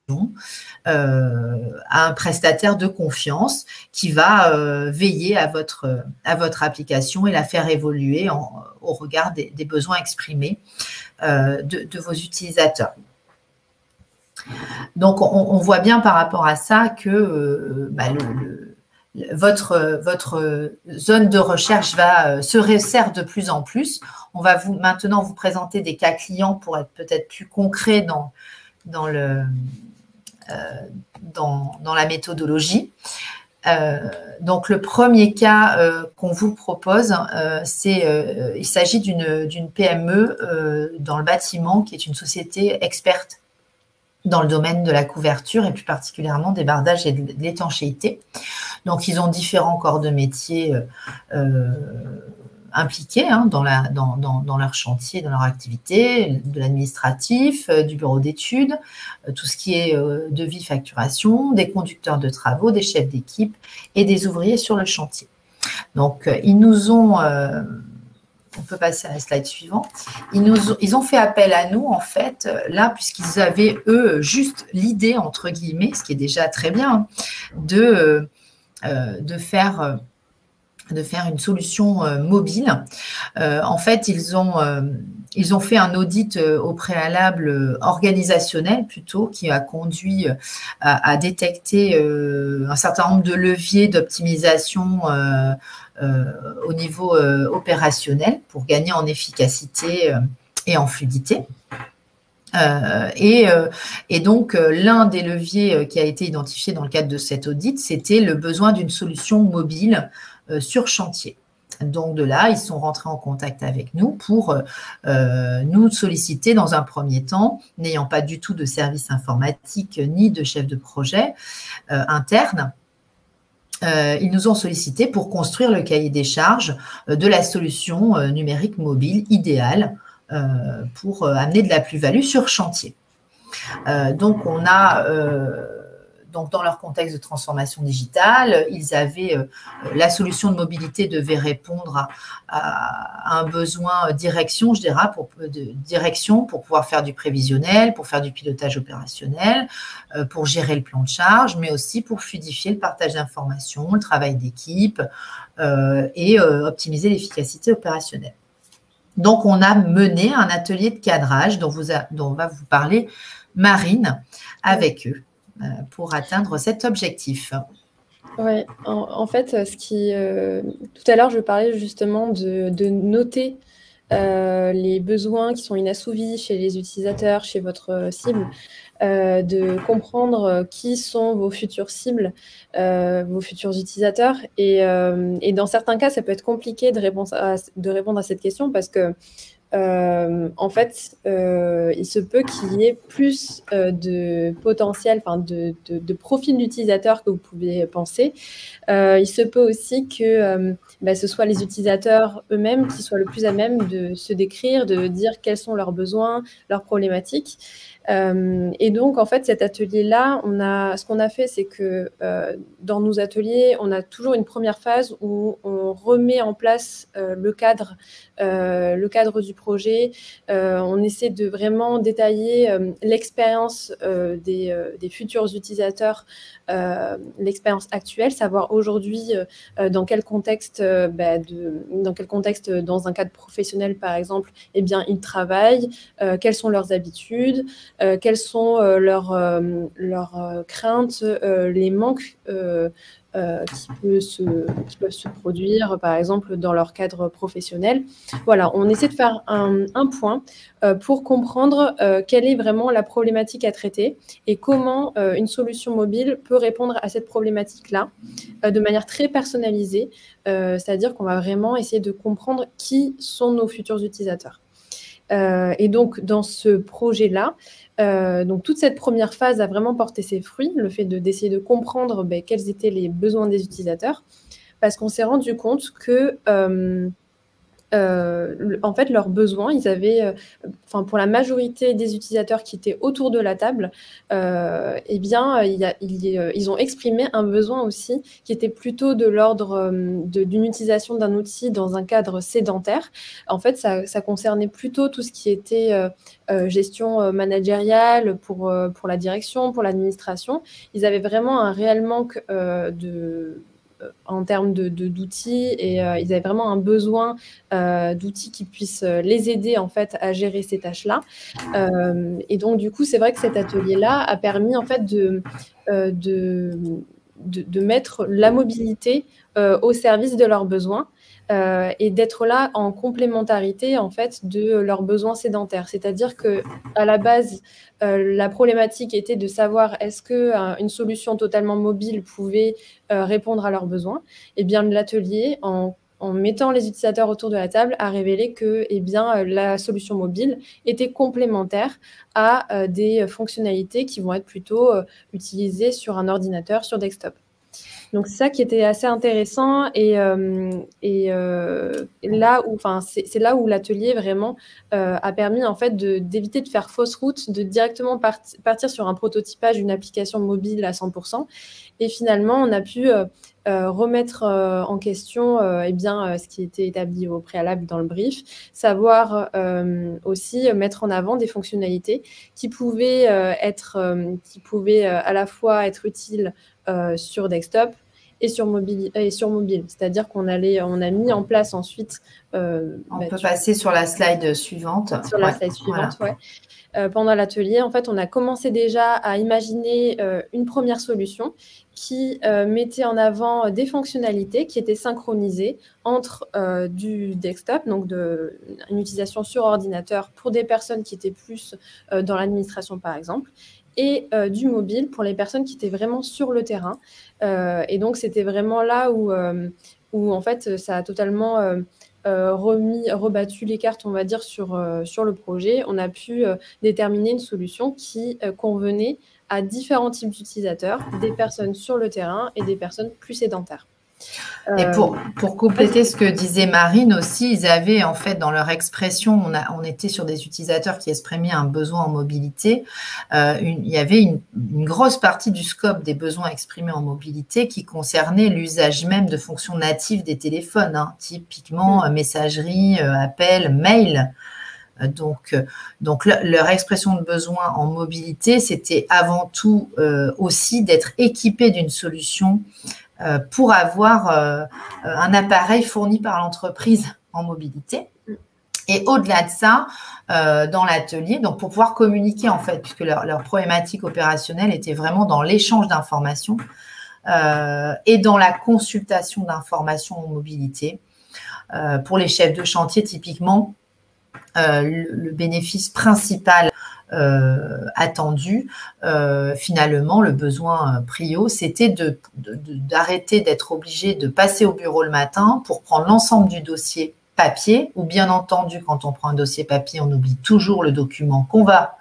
à un prestataire de confiance qui va veiller à votre application et la faire évoluer au regard des besoins exprimés de vos utilisateurs. Donc, on voit bien par rapport à ça que votre zone de recherche se resserre de plus en plus. On va maintenant vous présenter des cas clients pour être peut-être plus concret dans la méthodologie. Donc, le premier cas qu'on vous propose, il s'agit d'une PME dans le bâtiment, qui est une société experte dans le domaine de la couverture et plus particulièrement des bardages et de l'étanchéité. Donc, ils ont différents corps de métier impliqués, hein, dans leur chantier, dans leur activité, de l'administratif, du bureau d'études, tout ce qui est devis, facturation, des conducteurs de travaux, des chefs d'équipe et des ouvriers sur le chantier. Donc, ils nous ont... on peut passer à la slide suivante. Ils ont fait appel à nous, en fait, là, puisqu'ils avaient, eux, juste l'idée, entre guillemets, ce qui est déjà très bien, de faire une solution mobile. En fait, ils ont fait un audit au préalable organisationnel, plutôt, qui a conduit à détecter un certain nombre de leviers d'optimisation au niveau opérationnel pour gagner en efficacité et en fluidité. Et donc, l'un des leviers qui a été identifié dans le cadre de cet audit, c'était le besoin d'une solution mobile sur chantier. Donc, de là, ils sont rentrés en contact avec nous pour nous solliciter dans un premier temps, n'ayant pas du tout de service informatique ni de chef de projet interne. Ils nous ont sollicité pour construire le cahier des charges de la solution numérique mobile idéale pour amener de la plus-value sur chantier. Donc, on a donc dans leur contexte de transformation digitale, ils avaient la solution de mobilité devait répondre à un besoin direction, je dirais, direction pour pouvoir faire du prévisionnel, pour faire du pilotage opérationnel, pour gérer le plan de charge, mais aussi pour fluidifier le partage d'informations, le travail d'équipe et optimiser l'efficacité opérationnelle. Donc, on a mené un atelier de cadrage dont va vous parler Marine avec eux pour atteindre cet objectif. Oui, en fait, tout à l'heure, je parlais justement de noter les besoins qui sont inassouvis chez les utilisateurs, chez votre cible, de comprendre qui sont vos futures cibles, vos futurs utilisateurs. Et dans certains cas, ça peut être compliqué de répondre à cette question parce que en fait, il se peut qu'il y ait plus de potentiel, de profil d'utilisateur que vous pouvez penser. Il se peut aussi que ce soit les utilisateurs eux-mêmes qui soient le plus à même de se décrire, de dire quels sont leurs besoins, leurs problématiques. Et donc, en fait, cet atelier-là, ce qu'on a fait, c'est que dans nos ateliers, on a toujours une première phase où on remet en place le cadre du projet. On essaie de vraiment détailler l'expérience des futurs utilisateurs, l'expérience actuelle, savoir aujourd'hui dans quel contexte, dans un cadre professionnel, par exemple, eh bien, ils travaillent, quelles sont leurs habitudes, quelles sont leurs craintes, les manques qui peuvent se produire, par exemple, dans leur cadre professionnel. Voilà, on essaie de faire un point pour comprendre quelle est vraiment la problématique à traiter et comment une solution mobile peut répondre à cette problématique-là de manière très personnalisée, c'est-à-dire qu'on va vraiment essayer de comprendre qui sont nos futurs utilisateurs. Et donc, dans ce projet-là, donc toute cette première phase a vraiment porté ses fruits, le fait d'essayer de comprendre quels étaient les besoins des utilisateurs, parce qu'on s'est rendu compte que en fait, leurs besoins, ils avaient, pour la majorité des utilisateurs qui étaient autour de la table, eh bien, ils ont exprimé un besoin aussi qui était plutôt de l'ordre d'une utilisation d'un outil dans un cadre sédentaire. En fait, ça concernait plutôt tout ce qui était gestion managériale pour la direction, pour l'administration. Ils avaient vraiment un réel manque en termes d'outils et ils avaient vraiment un besoin d'outils qui puissent les aider en fait à gérer ces tâches-là. Et donc du coup, c'est vrai que cet atelier-là a permis en fait de mettre la mobilité au service de leurs besoins. Et d'être là en complémentarité en fait de leurs besoins sédentaires. C'est-à-dire que à la base, la problématique était de savoir est-ce que une solution totalement mobile pouvait répondre à leurs besoins. Et bien l'atelier, en mettant les utilisateurs autour de la table, a révélé que la solution mobile était complémentaire à des fonctionnalités qui vont être plutôt utilisées sur un ordinateur, sur desktop. Donc, c'est ça qui était assez intéressant et c'est là où l'atelier vraiment a permis en fait d'éviter de faire fausse route, de directement partir sur un prototypage d'une application mobile à 100%. Et finalement, on a pu remettre en question ce qui était établi au préalable dans le brief, savoir aussi mettre en avant des fonctionnalités qui pouvaient à la fois être utiles sur desktop et sur mobile. C'est-à-dire qu'on a mis en place ensuite… on peut passer sur la slide suivante. Sur la slide suivante, voilà. Pendant l'atelier, en fait, on a commencé déjà à imaginer une première solution qui mettait en avant des fonctionnalités qui étaient synchronisées entre du desktop, donc une utilisation sur ordinateur pour des personnes qui étaient plus dans l'administration, par exemple, et du mobile pour les personnes qui étaient vraiment sur le terrain. Et donc, c'était vraiment là où en fait, ça a totalement rebattu les cartes, on va dire, sur le projet. On a pu déterminer une solution qui convenait à différents types d'utilisateurs, des personnes sur le terrain et des personnes plus sédentaires. Et pour compléter ce que disait Marine aussi, ils avaient en fait dans leur expression, on était sur des utilisateurs qui exprimaient un besoin en mobilité. Il y avait une grosse partie du scope des besoins exprimés en mobilité qui concernait l'usage même de fonctions natives des téléphones, hein, typiquement messagerie, appel, mail. Donc leur expression de besoin en mobilité, c'était avant tout aussi d'être équipé d'une solution pour avoir un appareil fourni par l'entreprise en mobilité. Et au-delà de ça, dans l'atelier, donc pour pouvoir communiquer en fait, puisque leur problématique opérationnelle était vraiment dans l'échange d'informations et dans la consultation d'informations en mobilité. Pour les chefs de chantier, typiquement, le bénéfice principal attendu, finalement, le besoin prio, c'était d'arrêter d'être obligé de passer au bureau le matin pour prendre l'ensemble du dossier papier, ou bien entendu, quand on prend un dossier papier, on oublie toujours le document qu'on va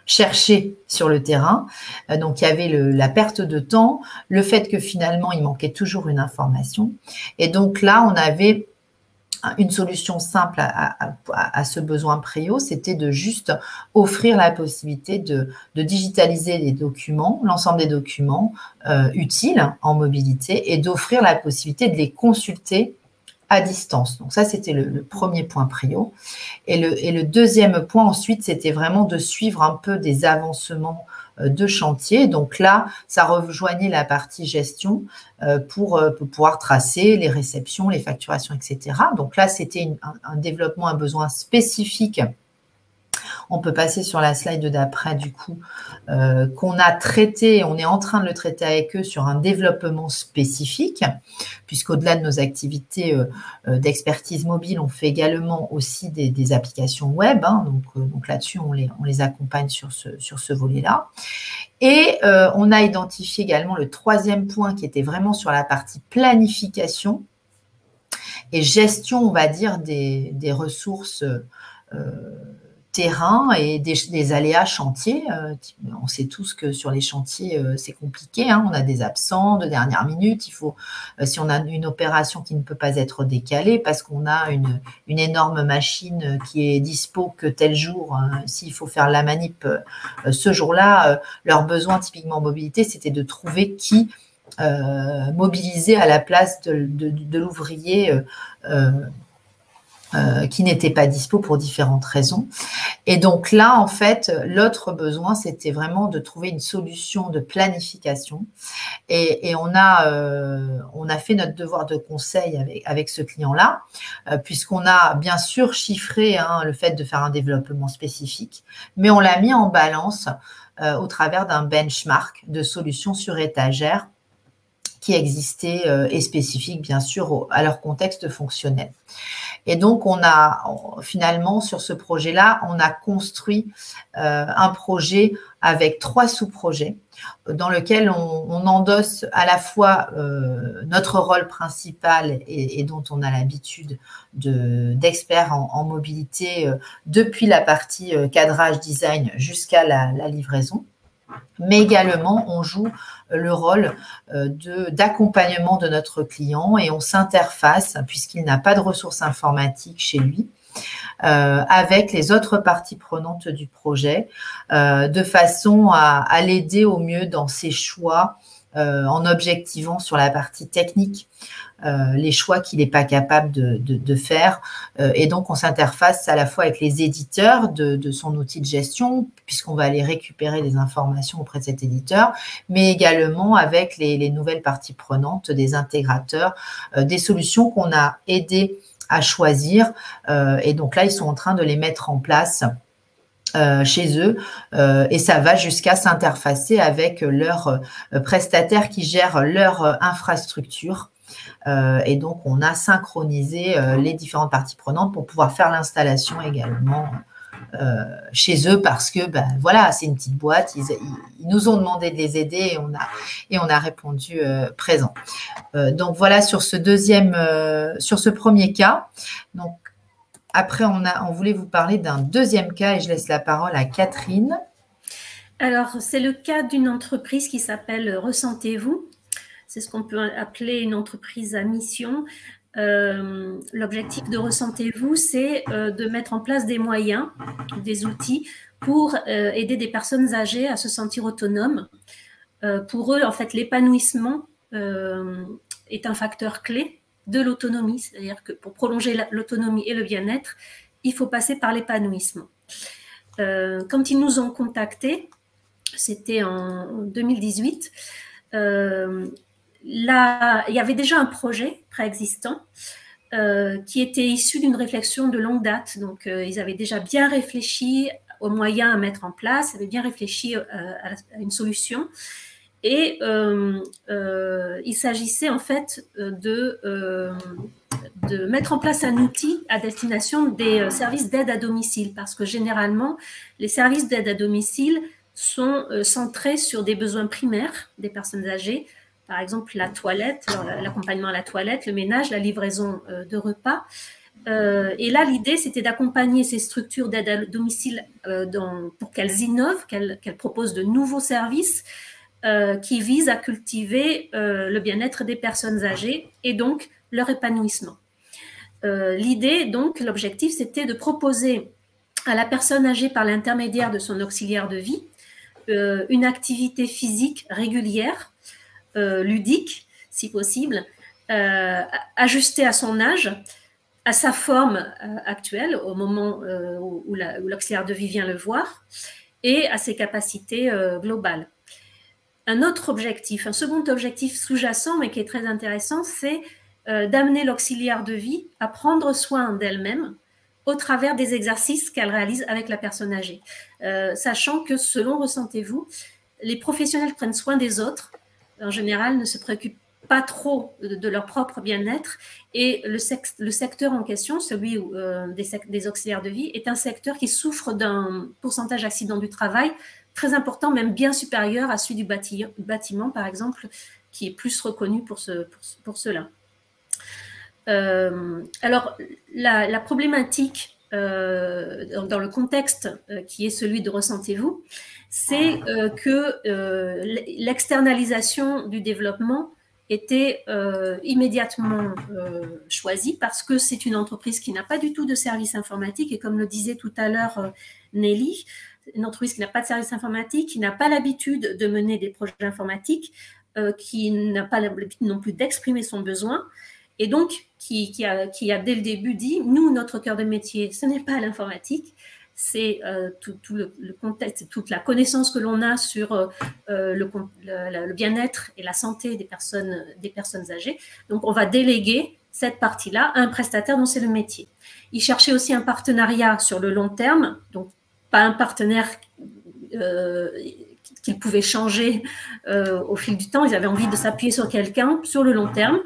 chercher sur le terrain. Donc, il y avait la perte de temps, le fait que finalement, il manquait toujours une information. Et donc là, on avait une solution simple à ce besoin prio, c'était de juste offrir la possibilité de digitaliser les documents, l'ensemble des documents utiles en mobilité et d'offrir la possibilité de les consulter à distance. Donc ça, c'était le premier point prio. Et le deuxième point ensuite, c'était vraiment de suivre un peu des avancements de chantier. Donc là, ça rejoignait la partie gestion pour pouvoir tracer les réceptions, les facturations, etc. Donc là, c'était un développement, un besoin spécifique. On peut passer sur la slide d'après, du coup, qu'on a traité, on est en train de le traiter avec eux sur un développement spécifique, puisqu'au-delà de nos activités d'expertise mobile, on fait également aussi des applications web. Hein, donc là-dessus, on les accompagne sur ce volet-là. Et on a identifié également le troisième point qui était vraiment sur la partie planification et gestion, on va dire, des ressources terrain et des aléas chantiers. On sait tous que sur les chantiers, c'est compliqué. Hein, on a des absents de dernière minute. Il faut, si on a une opération qui ne peut pas être décalée parce qu'on a une énorme machine qui est dispo que tel jour, s'il faut faire la manip ce jour-là, leur besoin typiquement en mobilité, c'était de trouver qui mobiliser à la place de l'ouvrier qui n'était pas dispo pour différentes raisons. Et donc là, en fait, l'autre besoin, c'était vraiment de trouver une solution de planification. Et on a fait notre devoir de conseil avec ce client-là, puisqu'on a bien sûr chiffré le fait de faire un développement spécifique, mais on l'a mis en balance au travers d'un benchmark de solutions sur étagère qui existaient et spécifiques, bien sûr, à leur contexte fonctionnel. Et donc, on a finalement, sur ce projet-là, on a construit un projet avec 3 sous-projets dans lequel on endosse à la fois notre rôle principal et dont on a l'habitude d'experts en mobilité depuis la partie cadrage design jusqu'à la livraison. Mais également, on joue le rôle d'accompagnement de notre client et on s'interface, puisqu'il n'a pas de ressources informatiques chez lui, avec les autres parties prenantes du projet, de façon à l'aider au mieux dans ses choix, en objectivant sur la partie technique les choix qu'il n'est pas capable de faire. Et donc, on s'interface à la fois avec les éditeurs de son outil de gestion, puisqu'on va aller récupérer des informations auprès de cet éditeur, mais également avec les nouvelles parties prenantes, des intégrateurs, des solutions qu'on a aidé à choisir. Et donc là, ils sont en train de les mettre en place chez eux et ça va jusqu'à s'interfacer avec leurs prestataires qui gèrent leur infrastructure. Et donc, on a synchronisé les différentes parties prenantes pour pouvoir faire l'installation également chez eux parce que, voilà, c'est une petite boîte. Ils nous ont demandé de les aider et on a répondu présent. Donc, voilà sur ce premier cas. Donc, après, on voulait vous parler d'un deuxième cas et je laisse la parole à Catherine. Alors, c'est le cas d'une entreprise qui s'appelle Ressentez-vous. c'est ce qu'on peut appeler une entreprise à mission. L'objectif de Ressentez-vous, c'est de mettre en place des moyens, des outils pour aider des personnes âgées à se sentir autonomes. Pour eux, en fait, l'épanouissement est un facteur clé de l'autonomie, c'est-à-dire que pour prolonger l'autonomie et le bien-être, il faut passer par l'épanouissement. Quand ils nous ont contactés, c'était en 2018, là, il y avait déjà un projet préexistant qui était issu d'une réflexion de longue date. Donc, ils avaient déjà bien réfléchi aux moyens à mettre en place, ils avaient bien réfléchi à une solution. Et il s'agissait en fait de mettre en place un outil à destination des services d'aide à domicile, parce que généralement, les services d'aide à domicile sont centrés sur des besoins primaires des personnes âgées, par exemple la toilette, l'accompagnement à la toilette, le ménage, la livraison de repas. Et là, l'idée, c'était d'accompagner ces structures d'aide à domicile pour qu'elles innovent, qu'elles proposent de nouveaux services qui visent à cultiver le bien-être des personnes âgées et donc leur épanouissement. L'idée, donc, l'objectif, c'était de proposer à la personne âgée par l'intermédiaire de son auxiliaire de vie une activité physique régulière, ludique, si possible, ajustée à son âge, à sa forme actuelle, au moment où l'auxiliaire de vie vient le voir, et à ses capacités globales. Un autre objectif, un second objectif sous-jacent, mais qui est très intéressant, c'est d'amener l'auxiliaire de vie à prendre soin d'elle-même au travers des exercices qu'elle réalise avec la personne âgée. Sachant que, selon Ressentez-vous, les professionnels prennent soin des autres, en général ne se préoccupent pas trop de leur propre bien-être, et le secteur en question, celui des auxiliaires de vie, est un secteur qui souffre d'un pourcentage d'accidents du travail très important, même bien supérieur à celui du bâtiment, par exemple, qui est plus reconnu pour cela. Alors, la problématique dans le contexte qui est celui de Ressentez-vous, c'est que l'externalisation du développement était immédiatement choisie parce que c'est une entreprise qui n'a pas du tout de service informatique, et comme le disait tout à l'heure Nelly, une entreprise qui n'a pas de service informatique, qui n'a pas l'habitude de mener des projets informatiques, qui n'a pas l'habitude non plus d'exprimer son besoin, et donc qui a dès le début dit, nous, notre cœur de métier, ce n'est pas l'informatique, c'est tout le contexte, toute la connaissance que l'on a sur le bien-être et la santé des personnes âgées. Donc, on va déléguer cette partie-là à un prestataire dont c'est le métier. Ils cherchaient aussi un partenariat sur le long terme, donc pas un partenaire qu'ils pouvaient changer au fil du temps. Ils avaient envie de s'appuyer sur quelqu'un sur le long terme,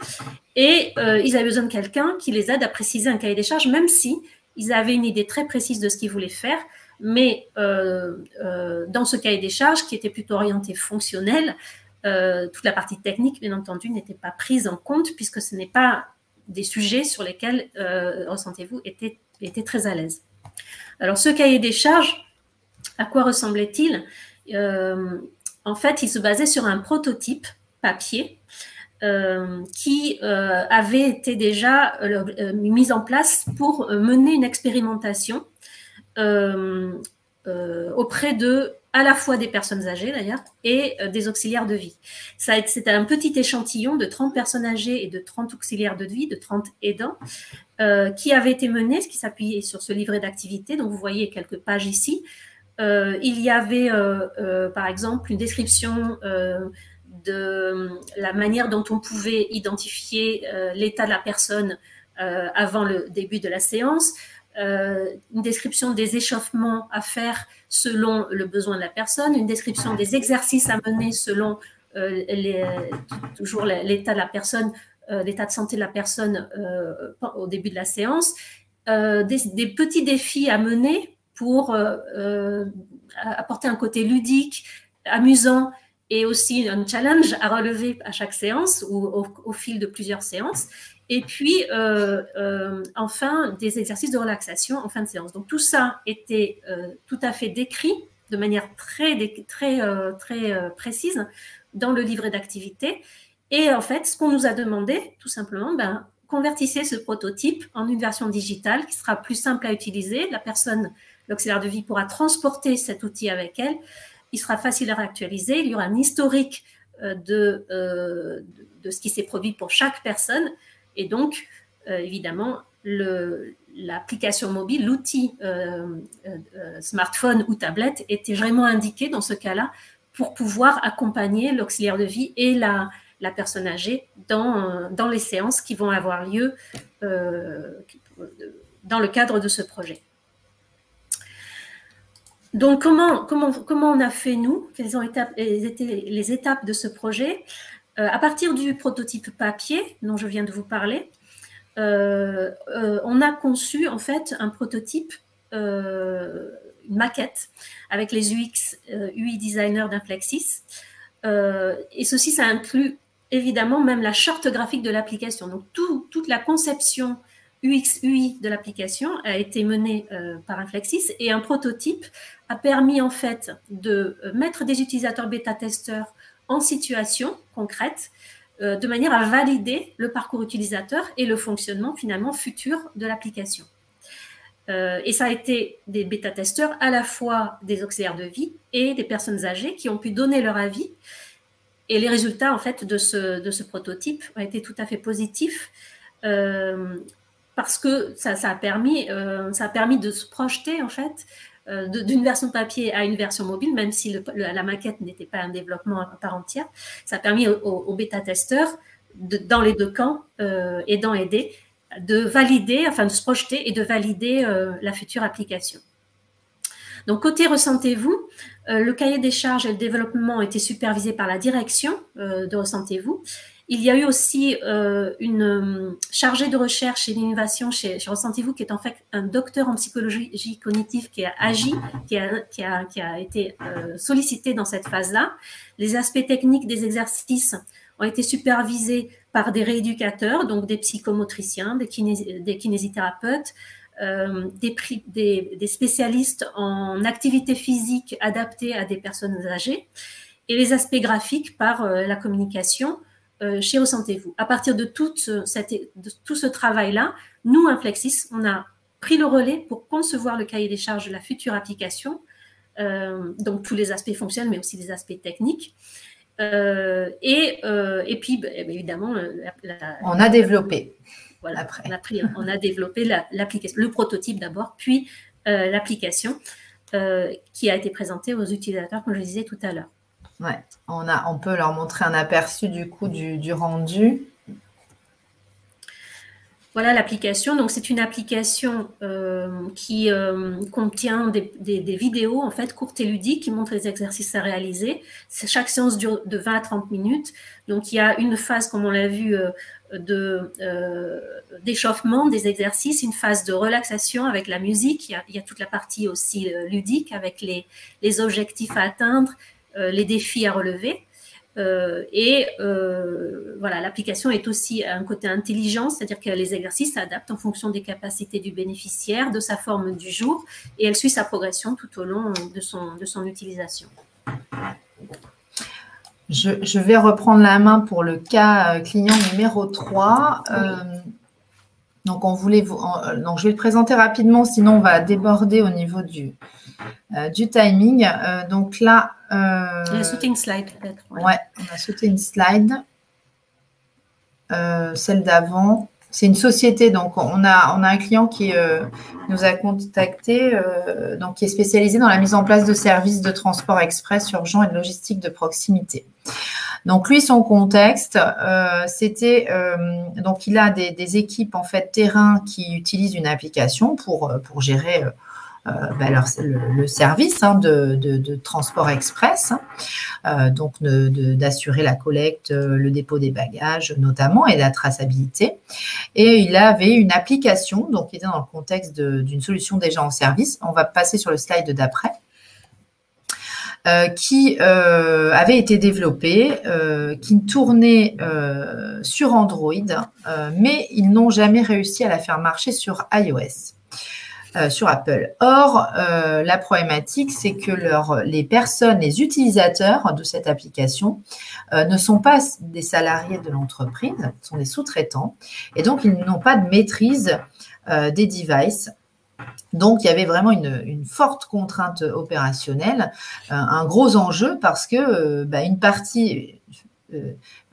et ils avaient besoin de quelqu'un qui les aide à préciser un cahier des charges, même si ils avaient une idée très précise de ce qu'ils voulaient faire, mais dans ce cahier des charges, qui était plutôt orienté fonctionnel, toute la partie technique, bien entendu, n'était pas prise en compte, puisque ce n'est pas des sujets sur lesquels Ressentez-vous était très à l'aise. Alors, ce cahier des charges, à quoi ressemblait-il ? En fait, il se basait sur un prototype papier qui avait été déjà mis en place pour mener une expérimentation auprès à la fois des personnes âgées d'ailleurs et des auxiliaires de vie. C'était un petit échantillon de 30 personnes âgées et de 30 auxiliaires de vie, de 30 aidants, qui avait été mené, ce qui s'appuyait sur ce livret d'activité. Donc vous voyez quelques pages ici. Il y avait par exemple une description de la manière dont on pouvait identifier l'état de la personne avant le début de la séance, une description des échauffements à faire selon le besoin de la personne, une description des exercices à mener selon toujours l'état de la personne, l'état de santé de la personne au début de la séance, des petits défis à mener pour apporter un côté ludique, amusant, et aussi un challenge à relever à chaque séance ou au fil de plusieurs séances. Et puis, enfin, des exercices de relaxation en fin de séance. Donc, tout ça était tout à fait décrit de manière très précise dans le livret d'activité. Et en fait, ce qu'on nous a demandé, tout simplement, convertissez ce prototype en une version digitale qui sera plus simple à utiliser. La personne, l'auxiliaire de vie, pourra transporter cet outil avec elle. Il sera facile à réactualiser. Il y aura un historique de ce qui s'est produit pour chaque personne. Et donc, évidemment, l'application mobile, l'outil smartphone ou tablette était vraiment indiqué dans ce cas-là pour pouvoir accompagner l'auxiliaire de vie et la personne âgée dans les séances qui vont avoir lieu dans le cadre de ce projet. Donc, comment on a fait, nous? Quelles ont été les étapes de ce projet? À partir du prototype papier dont je viens de vous parler, on a conçu en fait un prototype, une maquette avec les UX, UI designers d'Inflexis. Et ceci, ça inclut évidemment même la charte graphique de l'application. Donc, toute la conception UX, UI de l'application a été menée par Inflexis, et un prototype a permis en fait de mettre des utilisateurs bêta-testeurs en situation concrète de manière à valider le parcours utilisateur et le fonctionnement finalement futur de l'application. Et ça a été des bêta-testeurs, à la fois des auxiliaires de vie et des personnes âgées qui ont pu donner leur avis. Et les résultats en fait de ce prototype ont été tout à fait positifs, parce que ça a permis de se projeter en fait d'une version papier à une version mobile, même si la maquette n'était pas un développement à part entière. Ça a permis aux bêta-testeurs dans les deux camps, aidant-aidés, de valider, enfin de se projeter et de valider la future application. Donc, côté Ressentez-vous, le cahier des charges et le développement ont été supervisés par la direction de Ressentez-vous. Il y a eu aussi une chargée de recherche et d'innovation chez Ressentez-vous, qui est en fait un docteur en psychologie cognitive qui a agi, qui a été sollicité dans cette phase-là. Les aspects techniques des exercices ont été supervisés par des rééducateurs, donc des psychomotriciens, des kinésithérapeutes, des spécialistes en activité physique adaptée à des personnes âgées, et les aspects graphiques par la communication chez Ressentez-vous. À partir de tout ce travail-là, nous, Inflexis, on a pris le relais pour concevoir le cahier des charges de la future application, donc tous les aspects fonctionnels, mais aussi les aspects techniques. Et puis, évidemment, on a développé. Voilà, après. On a développé l'application, le prototype d'abord, puis l'application qui a été présentée aux utilisateurs, comme je le disais tout à l'heure. Ouais, on peut leur montrer un aperçu du coup du rendu. Voilà l'application. Donc, c'est une application qui contient des vidéos en fait courtes et ludiques qui montrent les exercices à réaliser. Chaque séance dure de 20 à 30 minutes. Donc, il y a une phase, comme on l'a vu, d'échauffement des exercices, une phase de relaxation avec la musique. Il y a toute la partie aussi ludique avec les objectifs à atteindre, les défis à relever. Voilà, l'application est aussi un côté intelligent, c'est-à-dire que les exercices s'adaptent en fonction des capacités du bénéficiaire, de sa forme du jour, et elle suit sa progression tout au long de son utilisation. Je vais reprendre la main pour le cas client numéro 3. Donc, donc, je vais le présenter rapidement, sinon on va déborder au niveau du timing. Donc là… on a sauté une slide peut-être. Ouais, on a sauté une slide. Celle d'avant. C'est une société, donc on a un client qui nous a contacté, donc qui est spécialisé dans la mise en place de services de transport express urgent et de logistique de proximité. Donc lui, son contexte, c'était donc il a des équipes en fait terrain qui utilisent une application pour gérer le service de transport express, donc d'assurer la collecte, le dépôt des bagages notamment et la traçabilité. Et il avait une application, donc qui était dans le contexte d'une solution déjà en service. On va passer sur le slide d'après. Qui avait été développée, qui tournait sur Android, mais ils n'ont jamais réussi à la faire marcher sur iOS. sur Apple. Or, la problématique, c'est que les personnes, les utilisateurs de cette application ne sont pas des salariés de l'entreprise, sont des sous-traitants, et donc ils n'ont pas de maîtrise des devices. Donc, il y avait vraiment une forte contrainte opérationnelle, un gros enjeu parce que une partie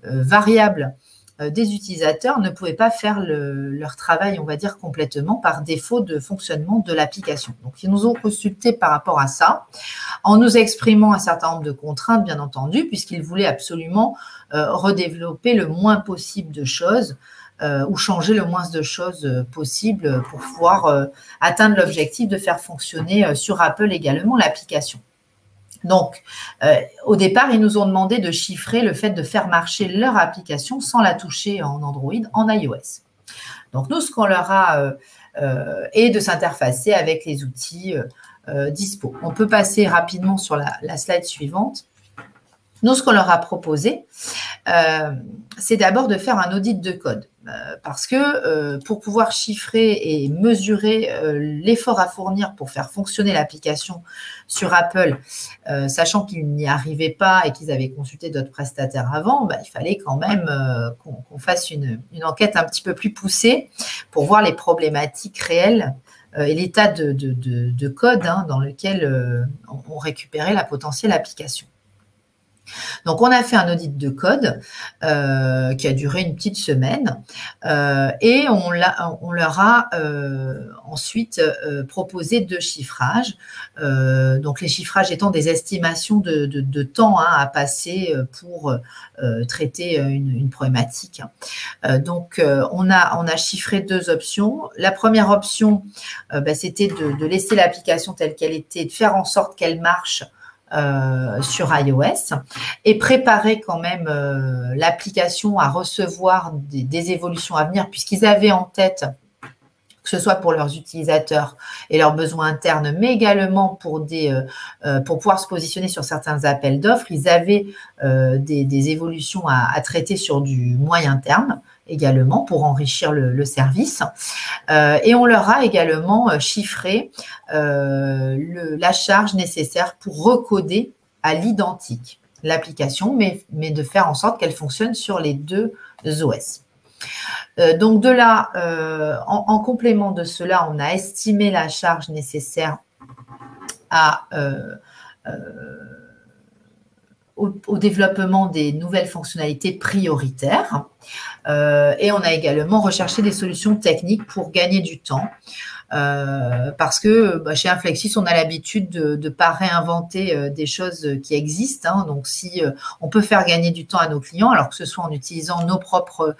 variable des utilisateurs ne pouvaient pas faire leur travail, on va dire, complètement par défaut de fonctionnement de l'application. Donc, ils nous ont consultés par rapport à ça, en nous exprimant un certain nombre de contraintes, bien entendu, puisqu'ils voulaient absolument redévelopper le moins possible de choses ou changer le moins de choses possible pour pouvoir atteindre l'objectif de faire fonctionner sur Apple également l'application. Donc, au départ, ils nous ont demandé de chiffrer le fait de faire marcher leur application sans la toucher en Android, en iOS. Donc, nous, ce qu'on leur a est de s'interfacer avec les outils dispo. On peut passer rapidement sur la slide suivante. Nous, ce qu'on leur a proposé, c'est d'abord de faire un audit de code. Parce que pour pouvoir chiffrer et mesurer l'effort à fournir pour faire fonctionner l'application sur Apple, sachant qu'ils n'y arrivaient pas et qu'ils avaient consulté d'autres prestataires avant, il fallait quand même qu'on fasse une enquête un petit peu plus poussée pour voir les problématiques réelles et l'état de code dans lequel on récupérait la potentielle application. Donc, on a fait un audit de code qui a duré une petite semaine et on leur a ensuite proposé 2 chiffrages. Donc, les chiffrages étant des estimations de temps à passer pour traiter une problématique. Donc, on a chiffré 2 options. La première option, c'était de laisser l'application telle qu'elle était, de faire en sorte qu'elle marche sur iOS et préparer quand même l'application à recevoir des évolutions à venir puisqu'ils avaient en tête, que ce soit pour leurs utilisateurs et leurs besoins internes, mais également pour pouvoir se positionner sur certains appels d'offres, ils avaient des évolutions à traiter sur du moyen terme également pour enrichir le service. Et on leur a également chiffré la charge nécessaire pour recoder à l'identique l'application, mais de faire en sorte qu'elle fonctionne sur les 2 OS. Donc de là, en complément de cela, on a estimé la charge nécessaire au développement des nouvelles fonctionnalités prioritaires. Et on a également recherché des solutions techniques pour gagner du temps. Parce que chez Inflexis, on a l'habitude de ne pas réinventer des choses qui existent. Donc, si on peut faire gagner du temps à nos clients, alors que ce soit en utilisant nos propres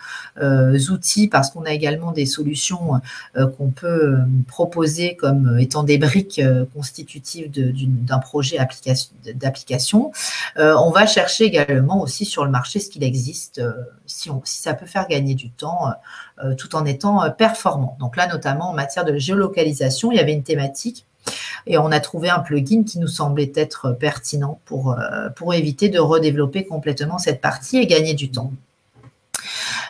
outils, parce qu'on a également des solutions qu'on peut proposer comme étant des briques constitutives d'un projet d'application, on va chercher également aussi sur le marché ce qu'il existe, si ça peut faire gagner du temps tout en étant performant. Donc là, notamment en matière de géolocalisation, il y avait une thématique et on a trouvé un plugin qui nous semblait être pertinent pour éviter de redévelopper complètement cette partie et gagner du temps.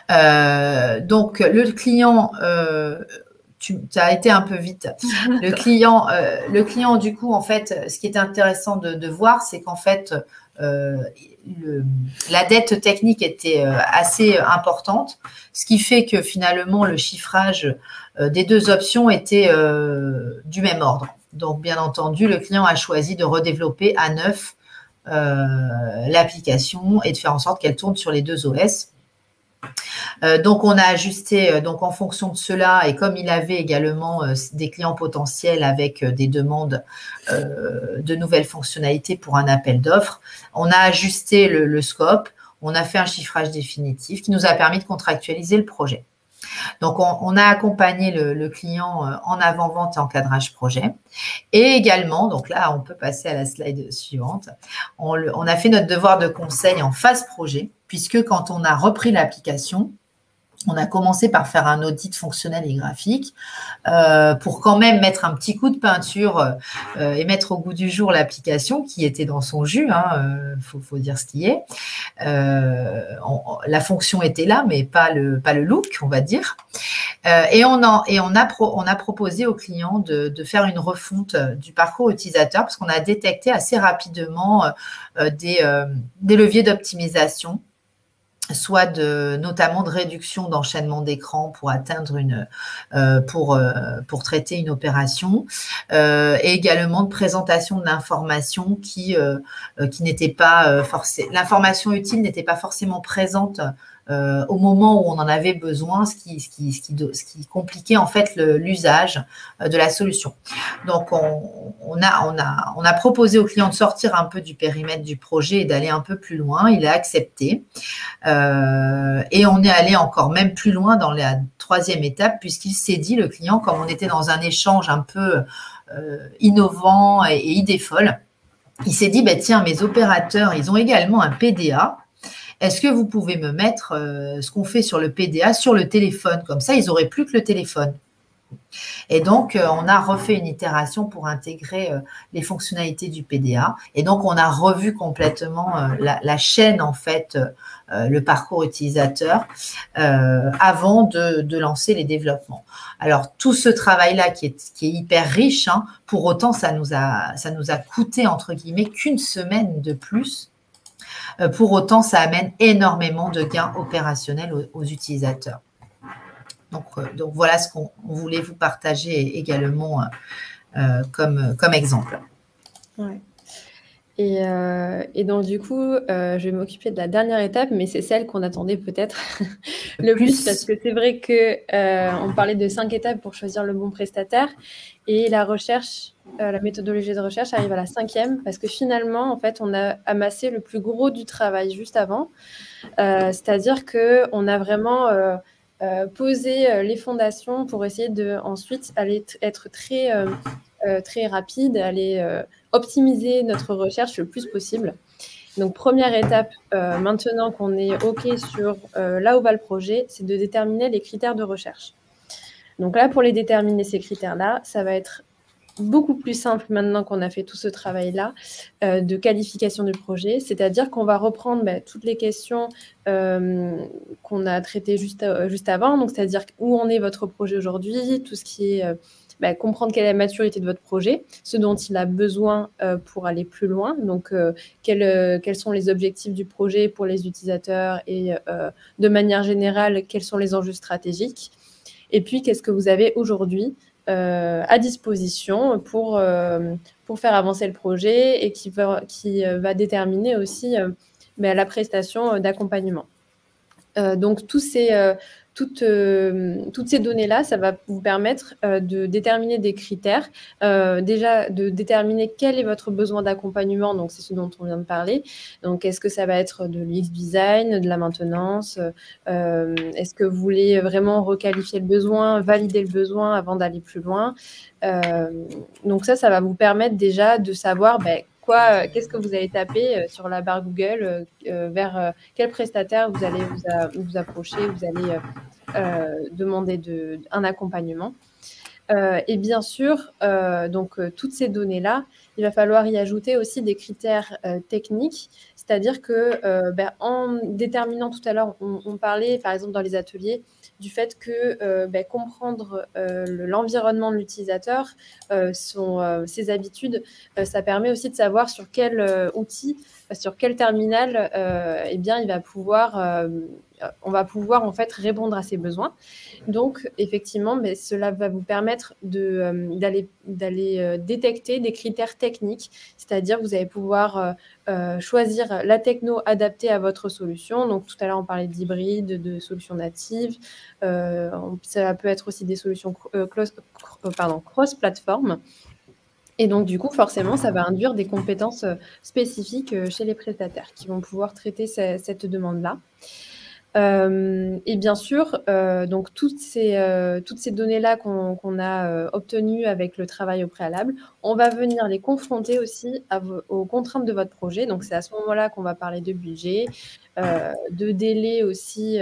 Donc, le client, tu as été un peu vite. Le client, du coup, en fait, ce qui est intéressant de voir, c'est qu'en fait, la dette technique était assez importante, ce qui fait que finalement le chiffrage des 2 options était du même ordre. Donc, bien entendu, le client a choisi de redévelopper à neuf l'application et de faire en sorte qu'elle tourne sur les 2 OS. Donc, on a ajusté donc en fonction de cela et comme il avait également des clients potentiels avec des demandes de nouvelles fonctionnalités pour un appel d'offres, on a ajusté le scope, on a fait un chiffrage définitif qui nous a permis de contractualiser le projet. Donc, on a accompagné le client en avant-vente et en cadrage projet. Et également, donc là, on peut passer à la slide suivante, on a fait notre devoir de conseil en phase projet, puisque quand on a repris l'application, On a commencé par faire un audit fonctionnel et graphique pour quand même mettre un petit coup de peinture et mettre au goût du jour l'application qui était dans son jus, faut dire ce qui est. La fonction était là, mais pas le look, on va dire. Et on a proposé aux clients de faire une refonte du parcours utilisateur parce qu'on a détecté assez rapidement des leviers d'optimisation, soit notamment de réduction d'enchaînement d'écran pour atteindre pour traiter une opération, et également de présentation de l'information qui n'était pas l'information utile n'était pas forcément présente au moment où on en avait besoin, ce qui compliquait en fait l'usage de la solution. Donc, on a proposé au client de sortir un peu du périmètre du projet et d'aller un peu plus loin. Il a accepté. Et on est allé encore même plus loin dans la troisième étape puisqu'il s'est dit, le client, comme on était dans un échange un peu innovant et idée folle, il s'est dit, tiens, mes opérateurs, ils ont également un PDA. Est-ce que vous pouvez me mettre ce qu'on fait sur le PDA sur le téléphone? Comme ça, ils n'auraient plus que le téléphone. Et donc, on a refait une itération pour intégrer les fonctionnalités du PDA. Et donc, on a revu complètement la chaîne, en fait, le parcours utilisateur avant de lancer les développements. Alors, tout ce travail-là qui est hyper riche, pour autant, ça nous a coûté, entre guillemets, qu'une semaine de plus. Pour autant, ça amène énormément de gains opérationnels aux utilisateurs. Donc, voilà ce qu'on voulait vous partager également comme exemple. Ouais. Et donc, du coup, je vais m'occuper de la dernière étape, mais c'est celle qu'on attendait peut-être le plus, parce que c'est vrai qu'on parlait de 5 étapes pour choisir le bon prestataire, et la recherche, la méthodologie de recherche arrive à la 5e, parce que finalement, en fait, on a amassé le plus gros du travail juste avant, c'est-à-dire qu'on a vraiment posé les fondations pour essayer de ensuite aller être très rapide, aller optimiser notre recherche le plus possible. Donc, première étape, maintenant qu'on est OK sur là où va le projet, c'est de déterminer les critères de recherche. Donc là, pour les déterminer, ces critères-là, ça va être beaucoup plus simple maintenant qu'on a fait tout ce travail-là de qualification du projet, c'est-à-dire qu'on va reprendre toutes les questions qu'on a traitées juste avant, donc c'est-à-dire où en est votre projet aujourd'hui, tout ce qui est comprendre quelle est la maturité de votre projet, ce dont il a besoin pour aller plus loin, donc quels sont les objectifs du projet pour les utilisateurs et de manière générale, quels sont les enjeux stratégiques, et puis qu'est-ce que vous avez aujourd'hui à disposition pour faire avancer le projet et qui va déterminer aussi la prestation d'accompagnement. Donc, toutes ces données-là, ça va vous permettre de déterminer des critères. Déjà, de déterminer quel est votre besoin d'accompagnement. Donc, c'est ce dont on vient de parler. Donc, est-ce que ça va être de l'UX design, de la maintenance? Est-ce que vous voulez vraiment requalifier le besoin, valider le besoin avant d'aller plus loin? Donc, ça va vous permettre déjà de savoir qu'est-ce que vous allez taper sur la barre Google, vers quel prestataire vous allez vous approcher, vous allez demander un accompagnement. Et bien sûr, toutes ces données-là, il va falloir y ajouter aussi des critères techniques, c'est-à-dire que en déterminant tout à l'heure, on parlait par exemple dans les ateliers du fait que comprendre l'environnement de l'utilisateur, ses habitudes, ça permet aussi de savoir sur quel outil, sur quel terminal, on va pouvoir en fait répondre à ses besoins. Donc, effectivement, cela va vous permettre d'aller détecter des critères techniques, c'est-à-dire vous allez pouvoir choisir la techno adaptée à votre solution. Donc, tout à l'heure, on parlait d'hybride, de solutions natives. Ça peut être aussi des solutions cross-plateforme. Et donc, du coup, forcément, ça va induire des compétences spécifiques chez les prestataires qui vont pouvoir traiter cette demande-là. Et bien sûr, donc toutes ces données-là qu'on a obtenues avec le travail au préalable, on va venir les confronter aussi aux contraintes de votre projet. Donc, c'est à ce moment-là qu'on va parler de budget, de délai aussi.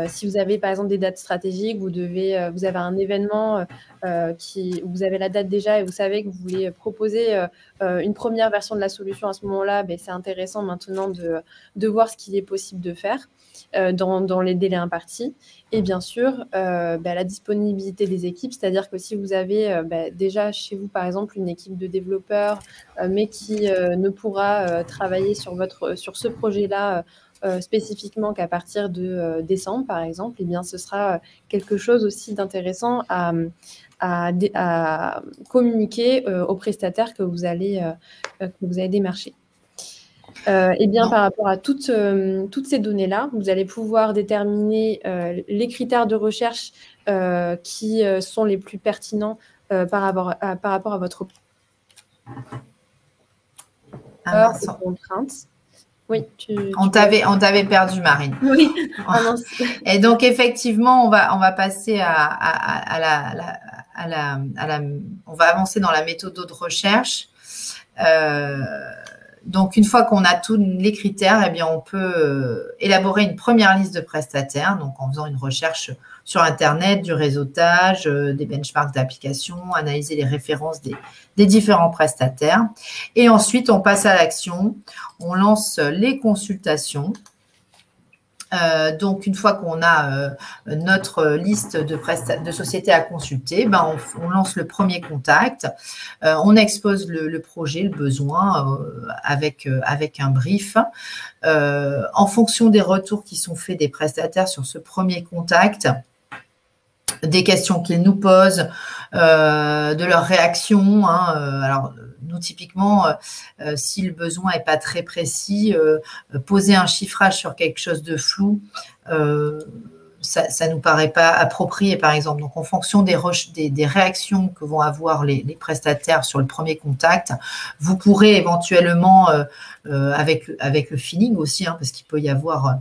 Si vous avez, par exemple, des dates stratégiques, vous avez un événement où vous avez la date déjà et vous savez que vous voulez proposer une première version de la solution à ce moment-là, c'est intéressant maintenant de voir ce qu'il est possible de faire dans les délais impartis. Et bien sûr, la disponibilité des équipes, c'est-à-dire que si vous avez déjà chez vous, par exemple, une équipe de développeurs, mais qui ne pourra travailler sur ce projet-là spécifiquement qu'à partir de décembre, par exemple, eh bien, ce sera quelque chose aussi d'intéressant à communiquer aux prestataires que vous allez démarcher. Eh bien, par rapport à toutes ces données-là, vous allez pouvoir déterminer les critères de recherche qui sont les plus pertinents par rapport à votre contrainte. Oui, on t'avait perdu, Marine. Oui. Et donc, effectivement, on va passer on va avancer dans la méthode de recherche. Donc, une fois qu'on a tous les critères, eh bien, on peut élaborer une première liste de prestataires, donc en faisant une recherche sur Internet, du réseautage, des benchmarks d'applications, analyser les références des différents prestataires. Et ensuite, on passe à l'action, on lance les consultations. Donc, une fois qu'on a notre liste de sociétés à consulter, on lance le premier contact, on expose le projet, le besoin avec un brief. En fonction des retours qui sont faits des prestataires sur ce premier contact, des questions qu'ils nous posent, de leurs réactions. Alors, nous, typiquement, si le besoin n'est pas très précis, poser un chiffrage sur quelque chose de flou, ça ne nous paraît pas approprié, par exemple. Donc, en fonction des réactions que vont avoir les prestataires sur le premier contact, vous pourrez éventuellement, avec le feeling aussi, parce qu'il peut y avoir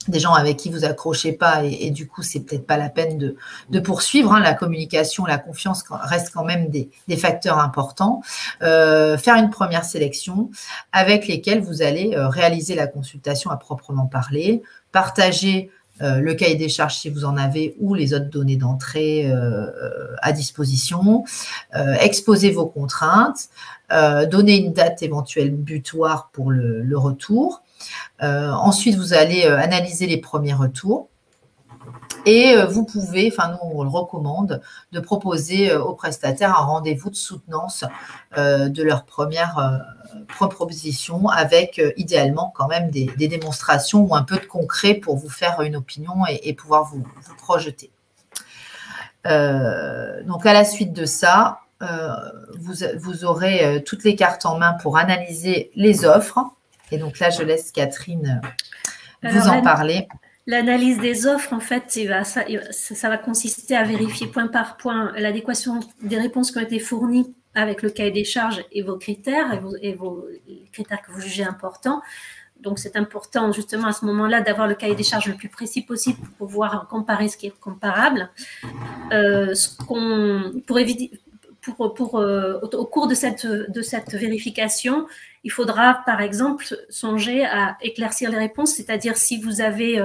des gens avec qui vous accrochez pas et du coup, c'est peut-être pas la peine de poursuivre. La communication, la confiance reste quand même des facteurs importants. Faire une première sélection avec lesquels vous allez réaliser la consultation à proprement parler, partager le cahier des charges si vous en avez ou les autres données d'entrée à disposition, exposer vos contraintes, donner une date éventuelle butoir pour le retour. Ensuite, vous allez analyser les premiers retours et vous pouvez, nous on le recommande, de proposer aux prestataires un rendez-vous de soutenance de leur première proposition avec idéalement quand même des démonstrations ou un peu de concret pour vous faire une opinion et pouvoir vous projeter. Donc, à la suite de ça, vous aurez toutes les cartes en main pour analyser les offres. Et donc là, je laisse Catherine vous en parler. L'analyse des offres, en fait, ça va consister à vérifier point par point l'adéquation des réponses qui ont été fournies avec le cahier des charges et vos critères, et vos critères que vous jugez importants. Donc, c'est important justement à ce moment-là d'avoir le cahier des charges le plus précis possible pour pouvoir comparer ce qui est comparable. Au cours de cette vérification, il faudra, par exemple, songer à éclaircir les réponses, c'est-à-dire si vous avez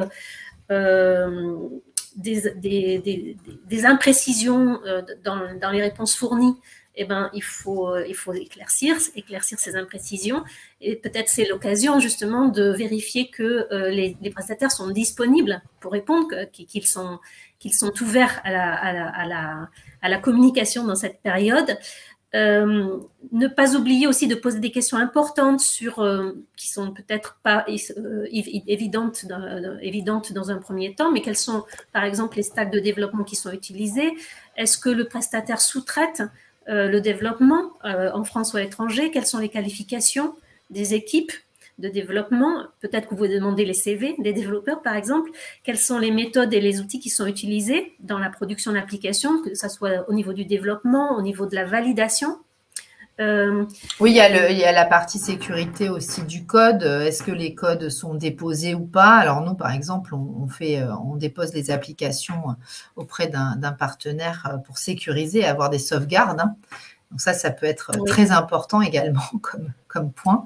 des imprécisions dans les réponses fournies, il faut éclaircir ces imprécisions. Et peut-être c'est l'occasion justement de vérifier que les prestataires sont disponibles pour répondre, qu'ils sont ouverts à la communication dans cette période. Ne pas oublier aussi de poser des questions importantes qui sont peut-être pas évidentes dans un premier temps, mais quels sont par exemple les stacks de développement qui sont utilisés? Est-ce que le prestataire sous-traite le développement en France ou à l'étranger? Quelles sont les qualifications des équipes de développement? Peut-être que vous demandez les CV des développeurs, par exemple. Quelles sont les méthodes et les outils qui sont utilisés dans la production d'applications, que ce soit au niveau du développement, au niveau de la validation? Oui, il y a la partie sécurité aussi du code. Est-ce que les codes sont déposés ou pas? Alors nous, par exemple, on dépose les applications auprès d'un partenaire pour sécuriser, avoir des sauvegardes. Donc ça peut être très important également comme point.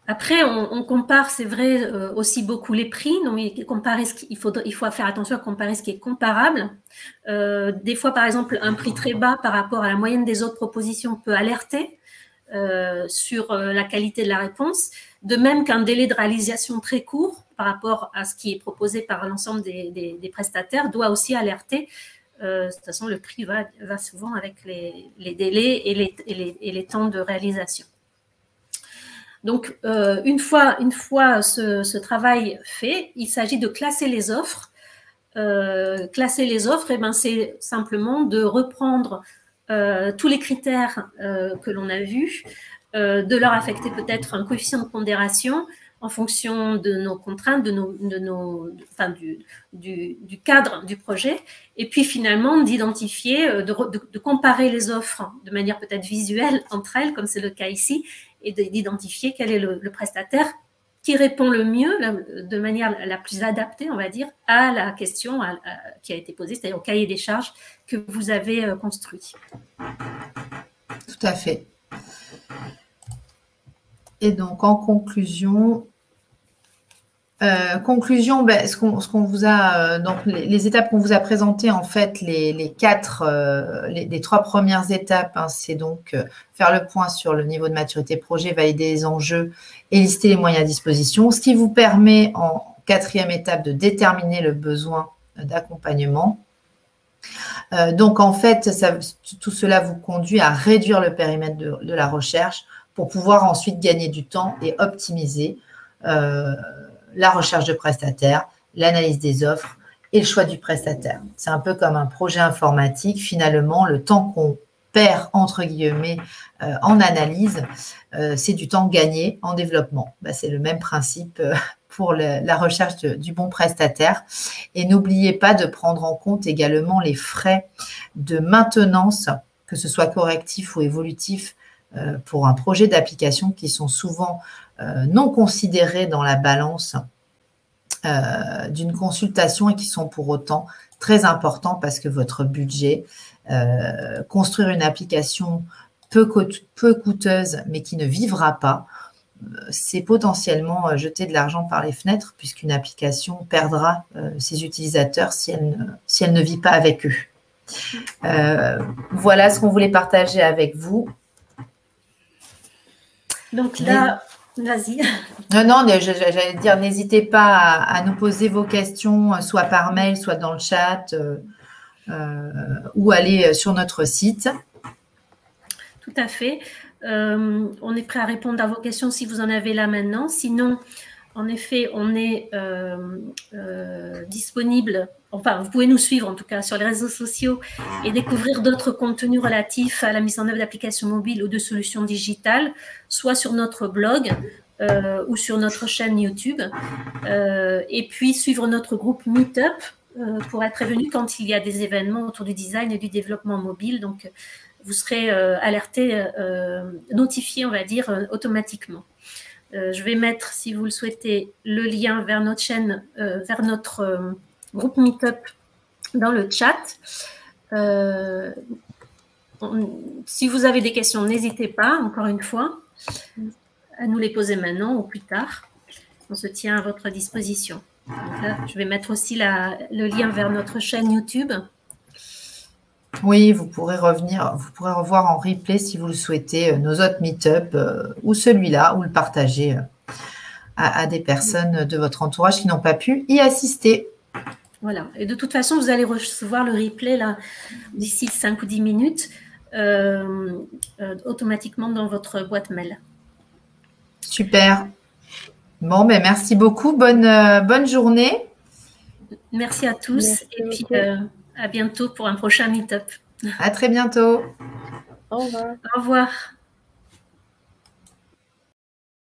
Après, on compare, c'est vrai, aussi beaucoup les prix. Donc, il faut faire attention à comparer ce qui est comparable. Des fois, par exemple, un prix très bas par rapport à la moyenne des autres propositions peut alerter sur la qualité de la réponse. De même qu'un délai de réalisation très court par rapport à ce qui est proposé par l'ensemble des prestataires doit aussi alerter. De toute façon, le prix va souvent avec les délais et les temps de réalisation. Donc, une fois ce travail fait, il s'agit de classer les offres. Classer les offres, c'est simplement de reprendre tous les critères que l'on a vus, de leur affecter peut-être un coefficient de pondération en fonction de nos contraintes, du cadre du projet, et puis finalement d'identifier, de comparer les offres de manière peut-être visuelle entre elles, comme c'est le cas ici, et d'identifier quel est le prestataire qui répond le mieux, de manière la plus adaptée, on va dire, à la question qui a été posée, c'est-à-dire au cahier des charges que vous avez construit. Tout à fait. Et donc, en conclusion, ce qu'on vous a, donc les étapes qu'on vous a présentées, en fait, les 3 premières étapes, c'est donc faire le point sur le niveau de maturité projet, valider les enjeux et lister les moyens à disposition, ce qui vous permet en 4e étape de déterminer le besoin d'accompagnement. Donc, en fait, tout cela vous conduit à réduire le périmètre de la recherche pour pouvoir ensuite gagner du temps et optimiser la recherche de prestataires, l'analyse des offres et le choix du prestataire. C'est un peu comme un projet informatique. Finalement, le temps qu'on perd, entre guillemets, en analyse, c'est du temps gagné en développement. C'est le même principe pour la recherche du bon prestataire. Et n'oubliez pas de prendre en compte également les frais de maintenance, que ce soit correctif ou évolutif, pour un projet d'application qui sont souvent non considérés dans la balance d'une consultation et qui sont pour autant très importants parce que votre budget, construire une application peu coûteuse mais qui ne vivra pas, c'est potentiellement jeter de l'argent par les fenêtres puisqu'une application perdra ses utilisateurs si elle ne vit pas avec eux. Voilà ce qu'on voulait partager avec vous. Donc là, vas-y. Non, j'allais dire, n'hésitez pas à nous poser vos questions, soit par mail, soit dans le chat, ou aller sur notre site. Tout à fait. On est prêt à répondre à vos questions si vous en avez là maintenant. Sinon, en effet, on est disponible. Enfin, vous pouvez nous suivre en tout cas sur les réseaux sociaux et découvrir d'autres contenus relatifs à la mise en œuvre d'applications mobiles ou de solutions digitales, soit sur notre blog ou sur notre chaîne YouTube. Et puis, suivre notre groupe Meetup pour être prévenu quand il y a des événements autour du design et du développement mobile. Donc, vous serez alerté, notifié, on va dire, automatiquement. Je vais mettre, si vous le souhaitez, le lien vers notre chaîne, vers notre groupe Meetup dans le chat. Si vous avez des questions, n'hésitez pas, encore une fois, à nous les poser maintenant ou plus tard. On se tient à votre disposition. Donc là, je vais mettre aussi le lien vers notre chaîne YouTube. Oui, vous pourrez revoir en replay si vous le souhaitez nos autres meet-up ou celui-là, ou le partager à des personnes de votre entourage qui n'ont pas pu y assister. Voilà. Et de toute façon, vous allez recevoir le replay là d'ici 5 ou 10 minutes automatiquement dans votre boîte mail. Super. Bon, merci beaucoup. Bonne journée. Merci à tous. Merci et puis beaucoup. À bientôt pour un prochain meet-up. À très bientôt. Au revoir. Au revoir.